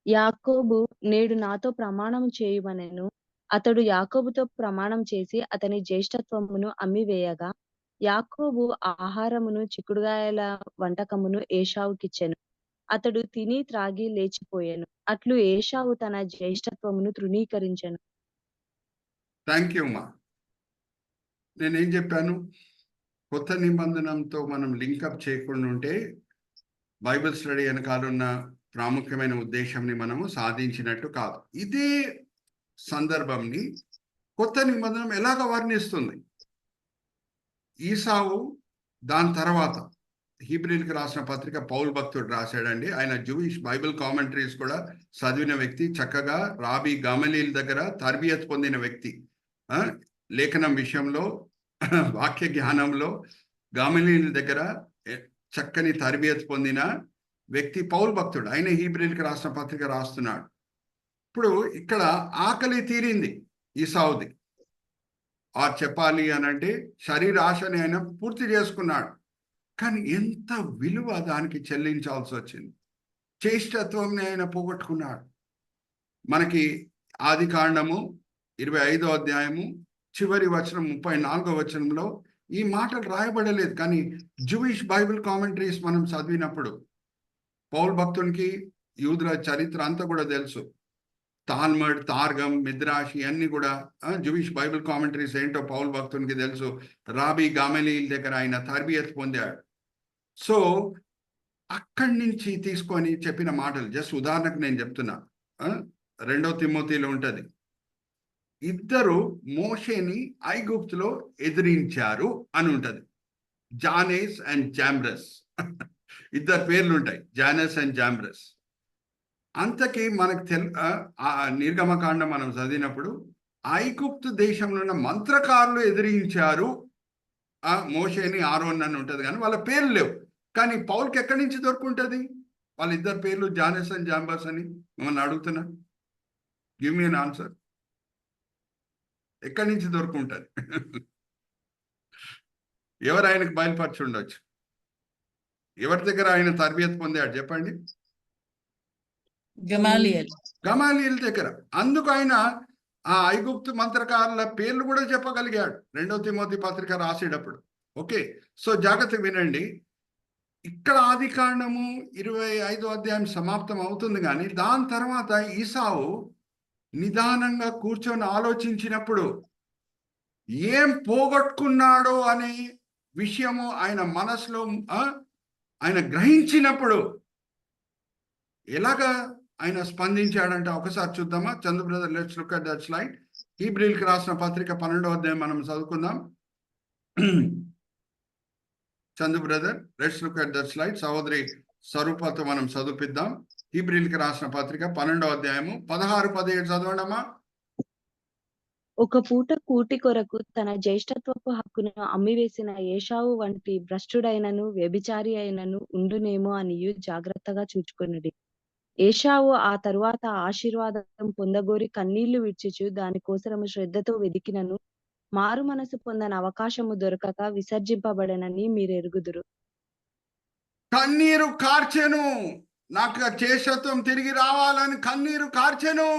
యాకోబు నేడు నాతో ప్రమాణం చేయుమనెను. అతడు యాకోబుతో ప్రమాణం చేసి అతని జ్యేష్ఠత్వమును అమ్మివేయగా, యాకోబు ఆహారమును చిక్కుడుగాయల వంటకమును ఏశావుకిచ్చెను. అతడు తిని త్రాగి లేచిపోయాను. అట్లు ఏశావు తన జ్యేష్ఠత్వమును తృణీకరించెను. థ్యాంక్ యూ అమ్మా. నేనేం చెప్పాను? కొత్త నిబంధనతో మనం లింకప్ చేయకుండా ఉంటే బైబిల్ స్టడీ వెనకాలన్న ప్రాముఖ్యమైన ఉద్దేశంని మనము సాధించినట్టు కాదు. ఇదే సందర్భంని కొత్త నిబంధన ఎలాగ వర్ణిస్తుంది? ఈసావు దాని తర్వాత హీబ్రీలకు రాసిన పత్రిక పౌలు భక్తుడు రాశాడండి. ఆయన జూయిష్ బైబిల్ కామెంటరీస్ కూడా చదివిన వ్యక్తి, చక్కగా రాబీ గమలీల్ దగ్గర తర్బియత్ పొందిన వ్యక్తి, లేఖనం విషయంలో వాక్య జ్ఞానంలో గమలీల్ దగ్గర చక్కని తర్బియత్ పొందిన వ్యక్తి పౌలు భక్తుడు. ఆయన హీబ్రీలకు రాసిన పత్రిక రాస్తున్నాడు. ఇప్పుడు ఇక్కడ ఆకలి తీరింది ఈసావుది. చెప్పాలి అని అంటే శరీర ఆశని ఆయన పూర్తి చేసుకున్నాడు. కానీ ఎంత విలువ దానికి చెల్లించాల్సి వచ్చింది. జ్యేష్ఠత్వంని ఆయన పోగొట్టుకున్నాడు. మనకి ఆదికాండము 25వ అధ్యాయము చివరి వచనం 34వ వచనంలో ఈ మాటలు రాయబడలేదు. కానీ జూయిష్ బైబిల్ కామెంటరీస్ మనం చదివినప్పుడు పౌలు భక్తునికి యూదుల చరిత్ర అంతా కూడా తెలుసు. తాల్మడ్, తార్గం, మిద్రాష్ ఇవన్నీ కూడా జూయిష్ బైబిల్ కామెంటరీస్ ఏంటో పౌలు భక్తునికి తెలుసు. రాబీ గమలీల్ దగ్గర ఆయన తర్బియత్ పొందాడు. సో అక్కడి నుంచి తీసుకొని చెప్పిన మాటలు జస్ట్ ఉదాహరణకు నేను చెప్తున్నా. 2వ తిమోతిలో ఉంటది, ఇద్దరు మోషేని ఐగుప్తులో ఎదిరించారు అని ఉంటది. జానేస్ అండ్ జాంబ్రస్ ఇద్దరు పేర్లు ఉంటాయి, జానస్ అండ్ జాంబ్రస్. అంతకీ మనకు నిర్గమకాండం మనం చదివినప్పుడు ఐగుప్తు దేశంలో ఉన్న మంత్రకారులు ఎదిరించారు మోషేని, ఆరోన్ అని ఉంటుంది, కానీ వాళ్ళ పేర్లు లేవు. కానీ పౌల్కి ఎక్కడి నుంచి దొరుకుంటుంది వాళ్ళిద్దరు పేర్లు జానస్ అండ్ జాంబర్స్ అని? మిమ్మల్ని అడుగుతున్నా, గివ్ మీ అన్ ఆన్సర్. ఎక్కడి నుంచి దొరుకుంటుంది? ఎవరు ఆయనకు బయలుపరచి ఉండొచ్చు? ఎవరి దగ్గర ఆయన తర్బియత్ పొందాడు చెప్పండి? గమాలియల్ దగ్గర. అందుకు ఆయన ఆ ఐగుప్తు మంత్రకారుల పేర్లు కూడా చెప్పగలిగాడు 2వ తిమోతి పత్రిక రాసేటప్పుడు. ఓకే, సో జాగ్రత్తగా వినండి. ఇక్కడ ఆదికాండము 25వ అధ్యాయం సమాప్తం అవుతుంది. కానీ దాని తర్వాత ఈసావు నిదానంగా కూర్చొని ఆలోచించినప్పుడు ఏం పోగొట్టుకున్నాడో అనే విషయము ఆయన మనసులో ఆయన గ్రహించినప్పుడు ఎలాగా ఆయన స్పందించాడంటే ఒకసారి చూద్దామా? Chandu brother, let's look at that slide. హీబ్రీలకు రాసిన పత్రిక 12వ అధ్యాయం మనం చదువుకుందాం. Chandu brother, let's look at that slide. సహోదరి స్వరూపతో మనం చదువుపిద్దాం. హీబ్రీలకు రాసిన పత్రిక 12వ అధ్యాయము 16-17 చదవండమ్మా. ఒక పూట కూటి కొరకు తన జ్యేష్ఠత్వపు హక్కును అమ్మివేసిన ఏశావు వంటి భ్రష్టుడైనను వ్యభిచారి అయినను ఉండునేమో అనియు జాగ్రత్తగా చూచుకొనుడి. ఏశావు ఆ తరువాత ఆశీర్వాదం పొందగోరి కన్నీళ్లు విడ్చుచు దానికోసరము శ్రద్ధతో వెదికినను మారు మనసు పొందని అవకాశము దొరకక విసర్జింపబడనని మీరు ఎరుగుదురు. కన్నీరు కార్చెను, నాకు జ్యేష్ఠత్వం తిరిగి రావాలని కన్నీరు కార్చెను,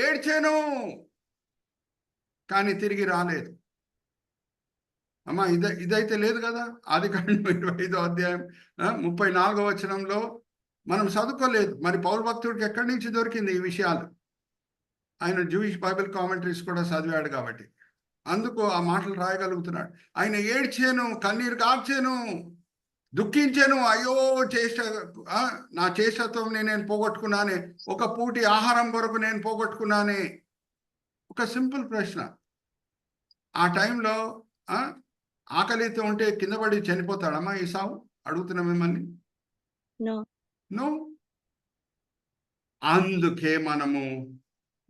ఏడ్చెను, కానీ తిరిగి రాలేదు. అమ్మా ఇదైతే లేదు కదా. ఆదికాండం 25వ అధ్యాయం 34వ వచనంలో మనం చదువుకోలేదు. మరి పౌలు భక్తుడికి ఎక్కడి నుంచి దొరికింది ఈ విషయాలు? ఆయన జూయిష్ బైబిల్ కామెంటరీస్ కూడా చదివాడు కాబట్టి అందుకు ఆ మాటలు రాయగలుగుతున్నాడు. ఆయన ఏడ్చాను, కన్నీరు కార్చాను, దుఃఖించాను, అయ్యో నా చేష్టత్వం నేను పోగొట్టుకున్నానే, ఒక పూటి ఆహారం కొరకు నేను పోగొట్టుకున్నానే. ఒక సింపుల్ ప్రశ్న. ఆ టైంలో ఆకలితో ఉంటే కింద పడి చనిపోతాడమ్మా ఈసావు? అడుగుతున్నా మిమ్మల్ని. నో. అందుకే మనము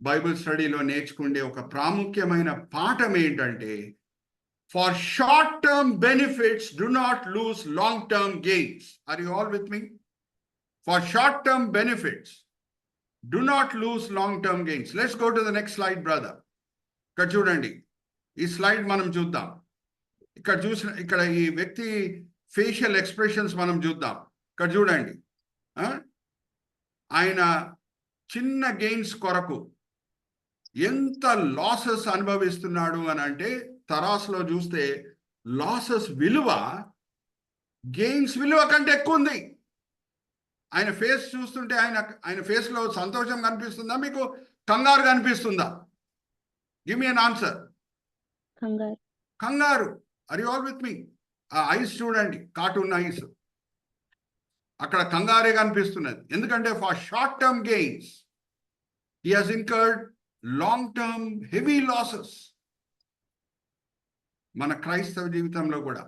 బైబిల్ స్టడీలో నేర్చుకునే ఒక ప్రాముఖ్యమైన పాఠం ఏంటంటే, for short term benefits do not lose long term gains. Are you all with me? For short term benefits do not lose long term gains. Let's go to the next slide brother. ఇక్కడ చూడండి, ఈ slide మనం చూద్దాం. ఇక్కడ ఈ వ్యక్తి facial expressions మనం చూద్దాం. ఇక్కడ చూడండి, ఆయన చిన్న గెయిన్స్ కొరకు ఎంత లాసెస్ అనుభవిస్తున్నాడు అని అంటే, తరాసులో చూస్తే లాసెస్ విలువ గెయిన్స్ విలువ కంటే ఎక్కువ ఉంది. ఆయన ఫేస్ చూస్తుంటే ఆయన ఫేస్లో సంతోషం కనిపిస్తుందా, మీకు కంగారు కనిపిస్తుందా? Give me an answer. కంగారు. ఆర్ యు ఆల్ విత్ మీ? ఆ ఐస్ చూడండి, కార్టూన్ ఐస్, అక్కడ కంగారే కనిపిస్తున్నది. ఎందుకంటే for short term gains he has incurred long term heavy losses. మన క్రైస్తవ జీవితంలో కూడా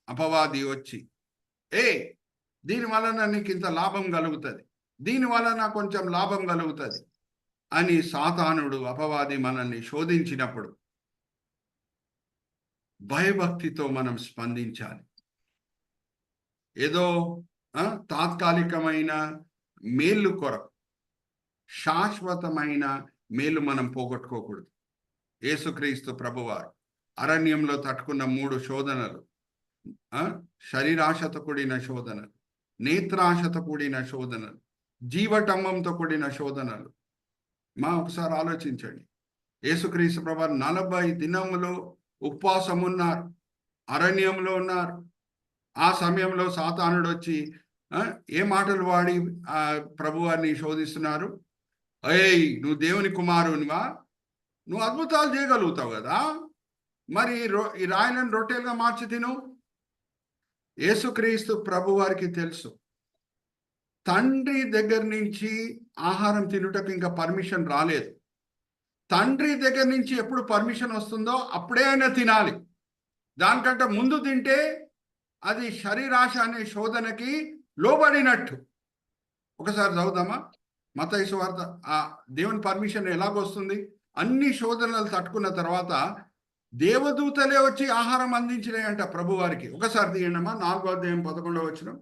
అపవాది వచ్చి, దీని వలన నీకు ఇంత లాభం కలుగుతుంది, దీని వలన కొంచెం లాభం కలుగుతుంది అని సాతానుడు, అపవాది మనల్ని శోధించినప్పుడు భయభక్తితో మనం స్పందించాలి. ఏదో తాత్కాలికమైన మేలు కొరకు శాశ్వతమైన మేలు మనం పోగొట్టుకోకూడదు. యేసుక్రీస్తు ప్రభువారు అరణ్యంలో తట్టుకున్న 3 శోధనలు, శరీరాశతో కూడిన శోధనలు, నేత్రాశతో కూడిన శోధనలు, జీవటంబంతో కూడిన శోధనలు. ఒకసారి ఆలోచించండి. యేసుక్రీస్తు ప్రభువారు 40 దినములు ఉపవాసం ఉన్నారు, అరణ్యంలో ఉన్నారు. ఆ సమయంలో సాతానుడు వచ్చి ఏ మాటలు వాడి ప్రభువారిని శోధిస్తున్నారు? నువ్వు దేవుని కుమారునివా? నువ్వు అద్భుతాలు చేయగలుగుతావు కదా, మరి ఈ రాయలను రొట్టెలుగా మార్చి తిను. యేసుక్రీస్తు ప్రభు వారికి తెలుసు, తండ్రి దగ్గర నుంచి ఆహారం తినుటకు ఇంకా పర్మిషన్ రాలేదు. తండ్రి దగ్గర నుంచి ఎప్పుడు పర్మిషన్ వస్తుందో అప్పుడే ఆయన తినాలి. దానికంటే ముందు తింటే అది శరీరాశ అనే శోధనకి లోబడినట్టు. ఒకసారి చదువుదామా మత్తయి సువార్త. దేవుని పర్మిషన్ ఎలాగొస్తుంది? అన్ని శోధనలు తట్టుకున్న తర్వాత దేవదూతలే వచ్చి ఆహారం అందించినాయంట ప్రభువారికి. ఒకసారి తీయండమ్మా, 4వ అధ్యాయం 11వ వచనం.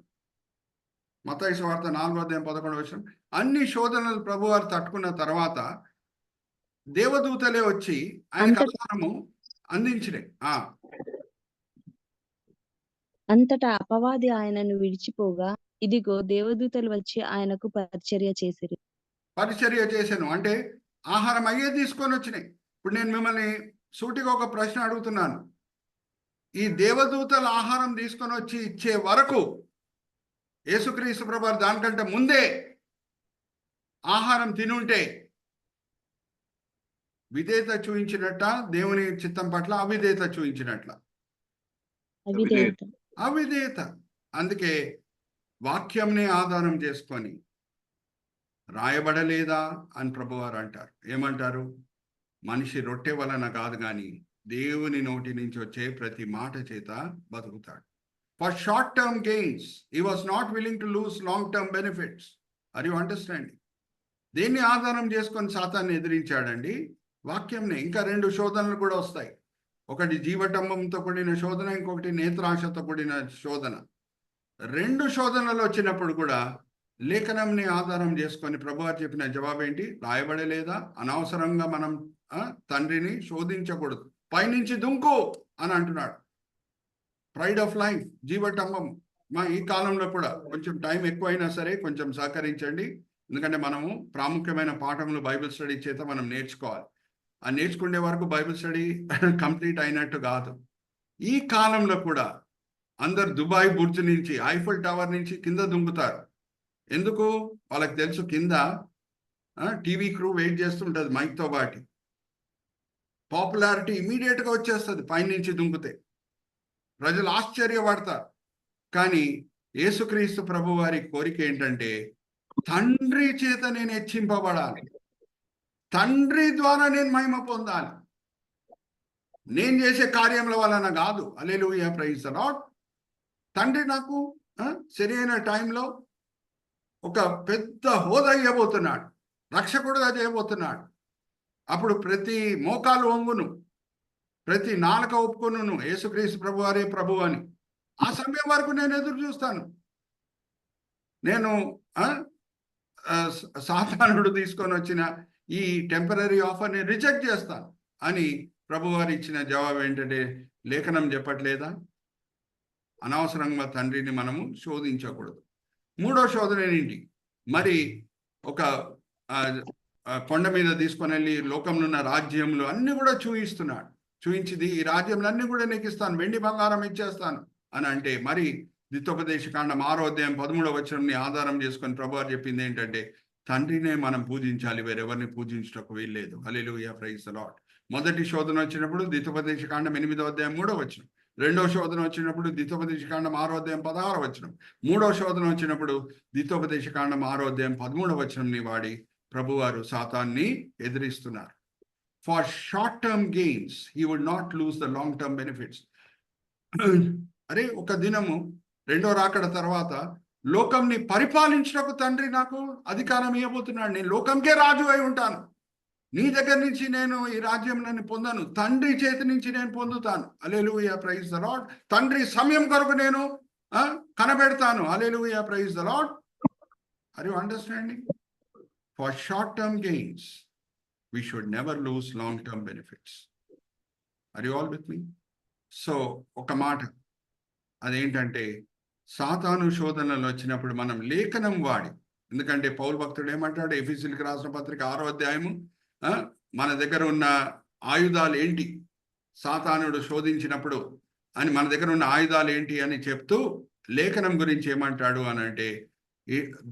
మత్తయి సువార్త 4వ అధ్యాయం 11వ వచనం. అన్ని శోధనలు ప్రభువారు తట్టుకున్న తర్వాత దేవదూతలే వచ్చి ఆయనకు ఆహారము అందించినాయి. అంతటా అపవాది ఆయనను విడిచిపోగా, ఇదిగో దేవదూతలు వచ్చి ఆయనకు పరిచర్య చేశాను. అంటే ఆహారం అయ్యే తీసుకొని వచ్చినాయి. ఇప్పుడు నేను మిమ్మల్ని సూటిగా ఒక ప్రశ్న అడుగుతున్నాను. ఈ దేవదూతల ఆహారం తీసుకొని వచ్చి ఇచ్చే వరకు యేసుక్రీస్తు ప్రభువారు దానికంటే ముందే ఆహారం తినుంటే విధేయత చూపించినట్ట, దేవుని చిత్తం పట్ల అవిధేయత చూపించినట్ల? అవిధేయత. అందుకే వాక్యంని ఆధారం చేసుకొని రాయబడలేదా అని ప్రభువారు అంటారు. ఏమంటారు? మనిషి రొట్టె వలన కాదు కానీ దేవుని నోటి నుంచి వచ్చే ప్రతి మాట చేత బతుకుతాడు. For short term gains he was not willing to lose long term benefits. Are you understanding? దేన్ని ఆధారం చేసుకొని సాతాన్ని ఎదిరించాడండి? వాక్యంని. ఇంకా 2 శోధనలు కూడా వస్తాయి. ఒకటి జీవటంబంతో కూడిన శోధన, ఇంకొకటి నేత్రాశతో కూడిన శోధన. 2 శోధనలు వచ్చినప్పుడు కూడా లేఖనంని ఆధారం చేసుకొని ప్రభువారు చెప్పిన జవాబు ఏంటి? రాయబడలేదా? అనవసరంగా మనం తండ్రిని శోధించకూడదు, పైనుంచి దుంకు అని అంటున్నాడు. ప్రైడ్ ఆఫ్ లైఫ్, జీవటంబం. ఈ కాలంలో కూడా కొంచెం టైం ఎక్కువైనా సరే కొంచెం సహకరించండి. ఎందుకంటే మనము ప్రాముఖ్యమైన పాఠములు బైబిల్ స్టడీ చేత మనం నేర్చుకోవాలి. ఆ నేర్చుకునే వరకు బైబిల్ స్టడీ కంప్లీట్ అయినట్టు కాదు. ఈ కాలంలో కూడా అందరు దుబాయ్ బుర్జ్ నుంచి, ఐఫిల్ టవర్ నుంచి కింద దుంకుతారు. ఎందుకు? వాళ్ళకి తెలుసు కింద టీవీ క్రూ వెయిట్ చేస్తుంటుంది మైక్తో పాటి. పాపులారిటీ ఇమీడియట్గా వచ్చేస్తుంది పైనుంచి దుంకుతే. ప్రజలు ఆశ్చర్యపడతారు. కానీ యేసుక్రీస్తు ప్రభు వారి కోరిక ఏంటంటే, తండ్రి చేత నేను హెచ్చింపబడాలి, తండ్రి ద్వారా నేను మహిమ పొందాలి, నేను చేసే కార్యముల వలన కాదు. హల్లెలూయా, ప్రైజ్ ది లార్డ్. తండ్రి నాకు సరి అయిన టైంలో ఒక పెద్ద హోదా ఇవ్వబోతున్నాడు, రక్షకుడుగా చేయబోతున్నాడు. అప్పుడు ప్రతి మోకాలు వంగును, ప్రతి నాలుక ఒప్పుకొనును యేసుక్రీస్తు ప్రభు వారే ప్రభు అని. ఆ సమయం వరకు నేను ఎదురు చూస్తాను. నేను సాతానుడు తీసుకొని వచ్చిన ఈ టెంపరీ ఆఫర్ని రిజెక్ట్ చేస్తాను అని ప్రభువారు ఇచ్చిన జవాబు ఏంటంటే, లేఖనం చెప్పట్లేదా? అనవసరంగా తండ్రిని మనము శోధించకూడదు. మూడో శోధన ఏంటి? మరి ఒక కొండ మీద తీసుకొని వెళ్ళి లోకంలో ఉన్న రాజ్యములు అన్ని కూడా చూపిస్తున్నాడు. చూపించింది ఈ రాజ్యములు అన్ని కూడా నీకు ఇస్తాను, వెండి బంగారం ఇచ్చేస్తాను అని అంటే, మరి ద్వితోపదేశకాండం 6వ అధ్యాయం 13వ వచనంని ఆధారం చేసుకొని ప్రభువారు చెప్పింది ఏంటంటే, తండ్రినే మనం పూజించాలి, వేరెవరిని పూజించటకు వీల్లేదు. హల్లెలూయా, ప్రైజ్ ది లార్డ్. మొదటి శోధన వచ్చినప్పుడు ద్వితోపదేశకాండం 8వ అధ్యాయం 3వ వచనం. రెండవ శోధన వచ్చినప్పుడు ద్వితోపదేశకాండం 6వ అధ్యాయం 16వ వచనం. మూడవ శోధన వచ్చినప్పుడు ద్వితోపదేశకాండం 6వ అధ్యాయం 13వ వచనంని వాడి ప్రభువారు సాతాన్ని ఎదిరిస్తున్నారు. For short term gains he would not lose the long term benefits. అరే, ఒక దినము రెండో రాకడ తర్వాత లోకంని పరిపాలించడానికి తండ్రి నాకు అధికారం ఇవ్వబోతున్నాడు. నేను లోకంకే రాజు అయి ఉంటాను. నీ దగ్గర నుంచి నేను ఈ రాజ్యం నన్ను పొందను, తండ్రి చేతి నుంచి నేను పొందుతాను. Hallelujah, praise the Lord. తండ్రి సమయం కొరకు నేను కనబెడతాను. Hallelujah, praise the Lord. Are you understanding? For short term gains we should never lose long term benefits. Are you all with me? So ఒక మాట అదేంటంటే, సాతాను శోధనలు వచ్చినప్పుడు మనం లేఖనం వాడి, ఎందుకంటే పౌలు భక్తుడు ఏమంటాడు, ఎఫెసీయులకు రాసిన పత్రిక 6వ అధ్యాయము, మన దగ్గర ఉన్న ఆయుధాలు ఏంటి సాతానుడు శోధించినప్పుడు అని, మన దగ్గర ఉన్న ఆయుధాలు ఏంటి అని చెప్తూ లేఖనం గురించి ఏమంటాడు అని అంటే,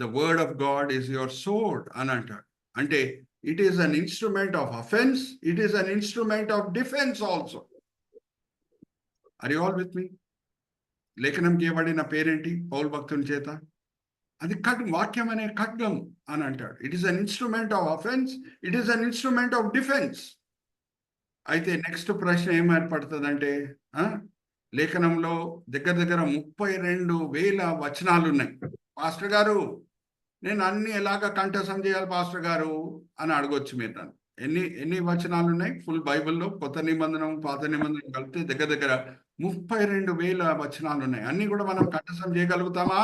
the word of God is your sword అని అంటాడు. అంటే it is an instrument of offense, it is an instrument of defense also. Are you all with me? లేఖనంకి ఇవ్వబడిన పేరేంటి పౌలు భక్తుని చేత? అది వాక్యం అనే ఖడ్గం అని అంటాడు. It is an instrument of offence, it is an instrument of defence. అయితే నెక్స్ట్ ప్రశ్న ఏం ఏర్పడుతుందంటే, లేఖనంలో దగ్గర 32,000 వచనాలు ఉన్నాయి. పాస్టర్ గారు, నేను అన్ని ఎలాగ కంఠస్థం చేయాలి పాస్టర్ గారు అని అడగొచ్చు మీరు నన్ను. ఎన్ని వచనాలు ఉన్నాయి ఫుల్ బైబిల్లో? కొత్త నిబంధన పాత నిబంధన కలిపితే దగ్గర 32,000 వచనాలు ఉన్నాయి. అన్ని కూడా మనం కంఠస్థం చేయగలుగుతామా?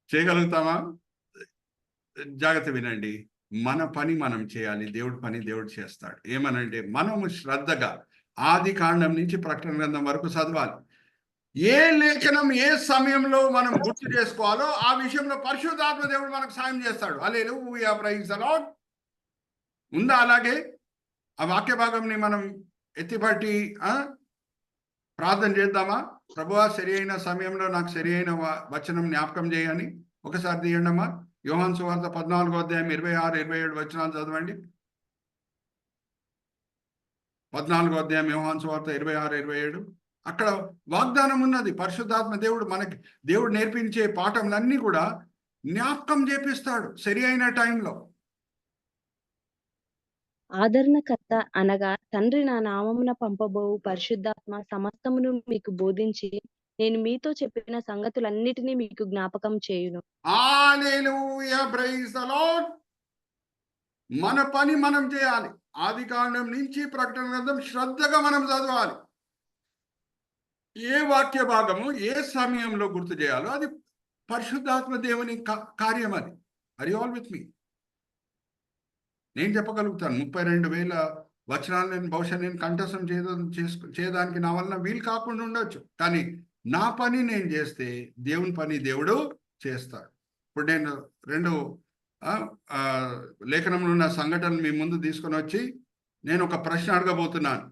చేయగలుగుతామా? జాగ్రత్త వినండి. మన పని మనం చేయాలి, దేవుడి పని దేవుడు చేస్తాడు. ఏమనంటే, మనము శ్రద్ధగా ఆది కాండం నుంచి ప్రకటన గ్రంథం వరకు చదవాలి. ఏ లేఖనం ఏ సమయంలో మనం గుర్తు చేసుకోవాలో ఆ విషయంలో పరిశుద్ధాత్మ దేవుడు మనకు సాయం చేస్తాడు. హల్లెలూయా, ప్రైజ్ ది లార్డ్. ఉందా అలాగే? ఆ వాక్య భాగంని మనం ఎత్తిపట్టి ప్రార్థన చేద్దామా? ప్రభువా, సరి అయిన సమయంలో నాకు సరి అయిన వచనం జ్ఞాపకం చేయని. ఒకసారి తీయండమ్మా. యోహాను సువార్త 14వ అధ్యాయం 26-27 వచనాలు చదవండి. 14వ అధ్యాయం యోహాను సువార్త 26-27. అక్కడ వాగ్దానం ఉన్నది. పరిశుద్ధాత్మ దేవుడు మనకి, దేవుడు నేర్పించే పాఠములన్నీ కూడా జ్ఞాపకం చేపిస్తాడు సరి అయిన టైంలో. ఆదరణకర్త అనగా తండ్రి నా నామమున పంపబోవు పరిశుద్ధాత్మ సమస్తమును మీకు బోధించి నేను మీతో చెప్పిన సంగతులన్నిటినీ మీకు జ్ఞాపకం చేయును. హల్లెలూయా, ప్రైజ్ ది లార్డ్. మన పని మనం చేయాలి. ఆది కాండం నుంచి ప్రకటన గ్రంథం శ్రద్ధగా మనం చదవాలి. ఏ వాక్య భాగము ఏ సమయంలో గుర్తు చేయాలో అది పరిశుద్ధాత్మ దేవుని కార్యం. అది. ఆర్ యు ఆల్ విత్ మీ? నేను చెప్పగలుగుతాను 32,000 వచనాలు నేను బహుశా నేను కంఠస్థం చేయడానికి నా వలన వీలు కాకుండా ఉండొచ్చు. కానీ నా పని నేను చేస్తే దేవుని పని దేవుడు చేస్తాడు. ఇప్పుడు నేను 2 లేఖనంలో ఉన్న సంఘటనలు మీ ముందు తీసుకొని వచ్చి నేను ఒక ప్రశ్న అడగబోతున్నాను.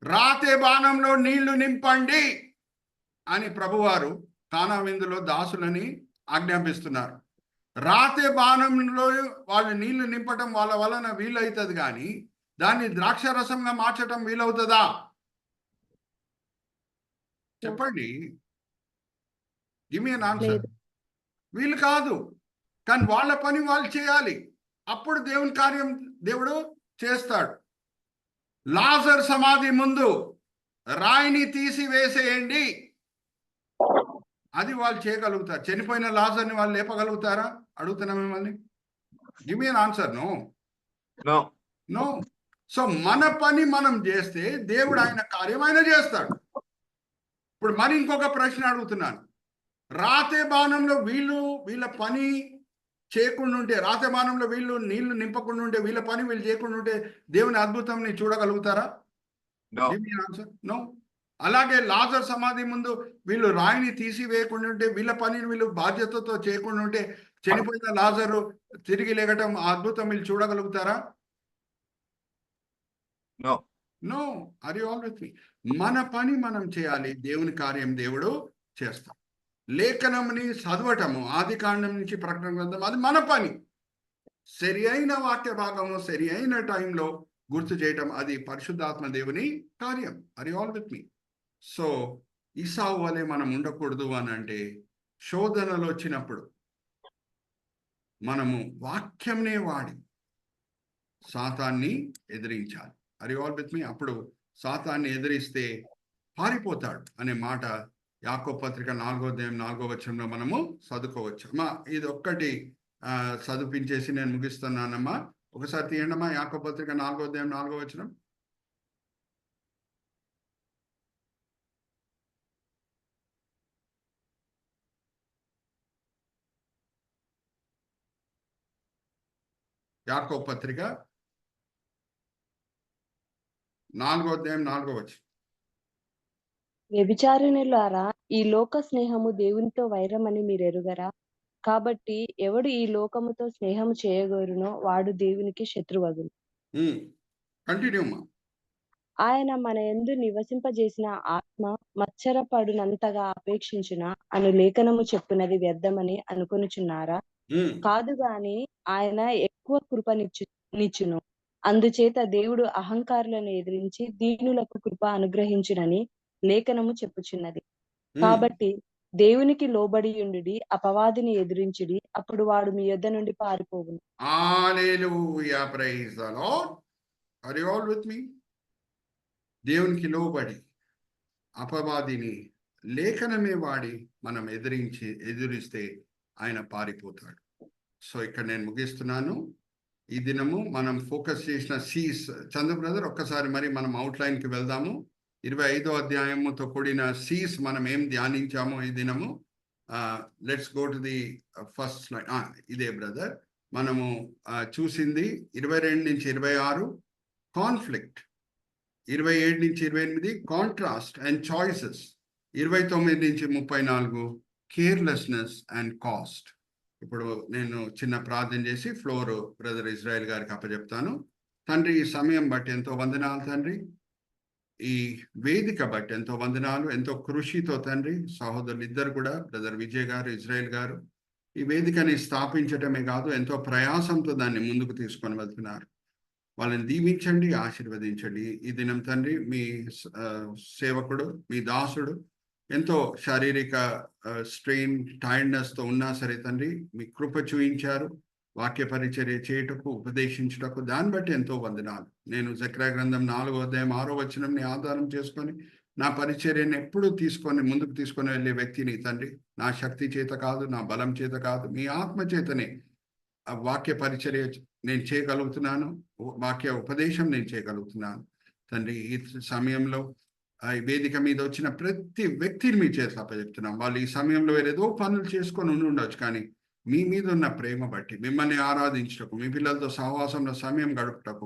రాతే బాణంలో నీళ్లు నింపండి అని ప్రభువారు కానా విందులో దాసులని ఆజ్ఞాపిస్తున్నారు. రాతే బాణంలో వాళ్ళు నీళ్లు నింపటం వాళ్ళ వలన వీలవుతుంది, కానీ దాన్ని ద్రాక్షరసంగా మార్చటం వీలవుతుందా? చెప్పండి, గివ్ మీ ఎన్ ఆన్సర్. లేదు. వీలు కాదు. కానీ వాళ్ళ పని వాళ్ళు చేయాలి, అప్పుడు దేవుని కార్యం దేవుడు చేస్తాడు. లాజర్ సమాధి ముందు రాయిని తీసి వేసేయండి, అది వాళ్ళు చేయగలుగుతారు. చనిపోయిన లాజర్ని వాళ్ళు లేపగలుగుతారా? అడుగుతున్నా మిమ్మల్ని. Give me an answer. No. So మన పని మనం చేస్తే దేవుడు ఆయన కార్యం ఆయన చేస్తాడు. ఇప్పుడు మరి ఇంకొక ప్రశ్న అడుగుతున్నాను. రాతే బాణంలో వీళ్ళ పని చేయకుండా ఉంటే, రాతే బాణంలో వీళ్ళు నీళ్లు నింపకుండా ఉంటే, వీళ్ళ పని వీళ్ళు చేయకుండా ఉంటే దేవుని అద్భుతంని చూడగలుగుతారా? నో. అలాగే లాజర్ సమాధి ముందు వీళ్ళు రాయిని తీసివేయకుండా ఉంటే, వీళ్ళ పనిని వీళ్ళు బాధ్యతతో చేయకుండా ఉంటే, చనిపోయిన లాజరు తిరిగి లేగటం ఆ అద్భుతం వీళ్ళు చూడగలుగుతారా? No. Are you all with me? మన పని మనం చేయాలి, దేవుని కార్యం దేవుడు చేస్తాం. లేఖనంని చదవటము, ఆది కాండం నుంచి ప్రకటన గ్రంథం, అది మన పని. సరి అయిన వాక్య భాగము సరి అయిన టైంలో గుర్తు చేయటం, అది పరిశుద్ధాత్మ దేవుని కార్యం. Are you all with me? So ఈసావు వలె మనం ఉండకూడదు అని అంటే, శోధనలు వచ్చినప్పుడు మనము వాక్యంనే వాడి సాతాన్ని ఎదిరించాలి. Are you all with me? అప్పుడు సాతాన్ని ఎదిరిస్తే పారిపోతాడు అనే మాట యాకోబు పత్రిక 4వ అధ్యాయం 4వ వచనంలో మనము చదువుకోవచ్చు. అమ్మా ఇది ఒక్కటి చదివించేసి నేను ముగిస్తున్నానమ్మా. ఒకసారి తీయండమ్మా, యాకోబు పత్రిక 4వ అధ్యాయం 4వ వచనం. యాకోబు పత్రిక 4వ అధ్యాయం 4వ వచనం. వ్యభిచారిణులారా, ఈ లోక స్నేహము దేవునితో వైరమని మీరు ఎరుగరా? కాబట్టి ఎవడు ఈ లోకముతో స్నేహము చేయగోరునో వాడు దేవునికి శత్రువగును. కంటిన్యూ అమ్మా. ఆయన మన యందు నివసింపజేసిన ఆత్మ మత్సరపడునంతగా అపేక్షించున అను లేఖనము చెప్పునది వ్యర్థమని అనుకొనుచున్నారా? కాదు గాని ఆయన ఎక్కువ కృపనిచ్చును. అందుచేత దేవుడు అహంకారులను ఎదిరించి దీనులకు కృప అనుగ్రహించునని లేఖనము చెప్పుచున్నది. కాబట్టి దేవునికి లోబడియుండుడి, అపవాదిని ఎదిరించుడి, అప్పుడు వాడు మీ యొద్ద నుండి పారిపోవును. Hallelujah, praise the Lord. Are you all with me? దేవునికి లోబడి అపవాదిని లేఖనమే వాడి మనం ఎదిరిస్తే ఆయన పారిపోతాడు. సో ఇక్కడ నేను ముగిస్తున్నాను. ఈ దినము మనం ఫోకస్ చేసిన సీస్. చంద్ర బ్రదర్ ఒక్కసారి మరి మనం అవుట్లైన్కి వెళ్దాము. 25వ అధ్యాయముతో కూడిన సీస్ మనం ఏం ధ్యానించామో ఈ దినము. Let's go to the first slide. ఇదే బ్రదర్ మనము చూసింది 22 నుంచి 26 కాన్ఫ్లిక్ట్, 27 నుంచి 28 కాంట్రాస్ట్ అండ్ చాయిసెస్, 29 నుంచి 34 కేర్లెస్నెస్ అండ్ కాస్ట్. ఇప్పుడు నేను చిన్న ప్రార్థన చేసి ఫ్లోర్ బ్రదర్ ఇజ్రాయెల్ గారికి అప్పచెప్తాను. తండ్రి, ఈ సమయం బట్టి ఎంతో వందనాలు తండ్రి. ఈ వేదిక బట్టి ఎంతో వందనాలు. ఎంతో కృషితో తండ్రి సహోదరులు ఇద్దరు కూడా, బ్రదర్ విజయ్ గారు, ఇజ్రాయెల్ గారు, ఈ వేదికని స్థాపించటమే కాదు ఎంతో ప్రయాసంతో దాన్ని ముందుకు తీసుకొని వెళ్తున్నారు. వాళ్ళని దీవించండి, ఆశీర్వదించండి. ఈ దినం తండ్రి మీ సేవకుడు, మీ దాసుడు ఎంతో శారీరక స్ట్రెయిన్, టైర్డ్నెస్తో ఉన్నా సరే తండ్రి మీ కృప చూయించారు. వాక్య పరిచర్య చేయుటకు, ఉపదేశించుటకు, దాన్ని బట్టి ఎంతో వందనాలు. నేను జకర్యా గ్రంథం 4వ అధ్యాయం 6వ వచనంని ఆధారం చేసుకొని నా పరిచర్యను ఎప్పుడు ముందుకు తీసుకొని వెళ్ళే వ్యక్తిని తండ్రి. నా శక్తి చేత కాదు, నా బలం చేత కాదు, మీ ఆత్మ చేతనే ఆ వాక్య పరిచర్య నేను చేయగలుగుతున్నాను, వాక్య ఉపదేశం నేను చేయగలుగుతున్నాను తండ్రి. ఈ సమయంలో ఈ వేదిక మీద వచ్చిన ప్రతి వ్యక్తిని మీ చేత అప్పచెప్తున్నాం. వాళ్ళు ఈ సమయంలో ఏదో పనులు చేసుకొని ఉండొచ్చు, కానీ మీ మీద ఉన్న ప్రేమ బట్టి మిమ్మల్ని ఆరాధించటకు, మీ పిల్లలతో సహవాసంలో సమయం గడుపుటకు,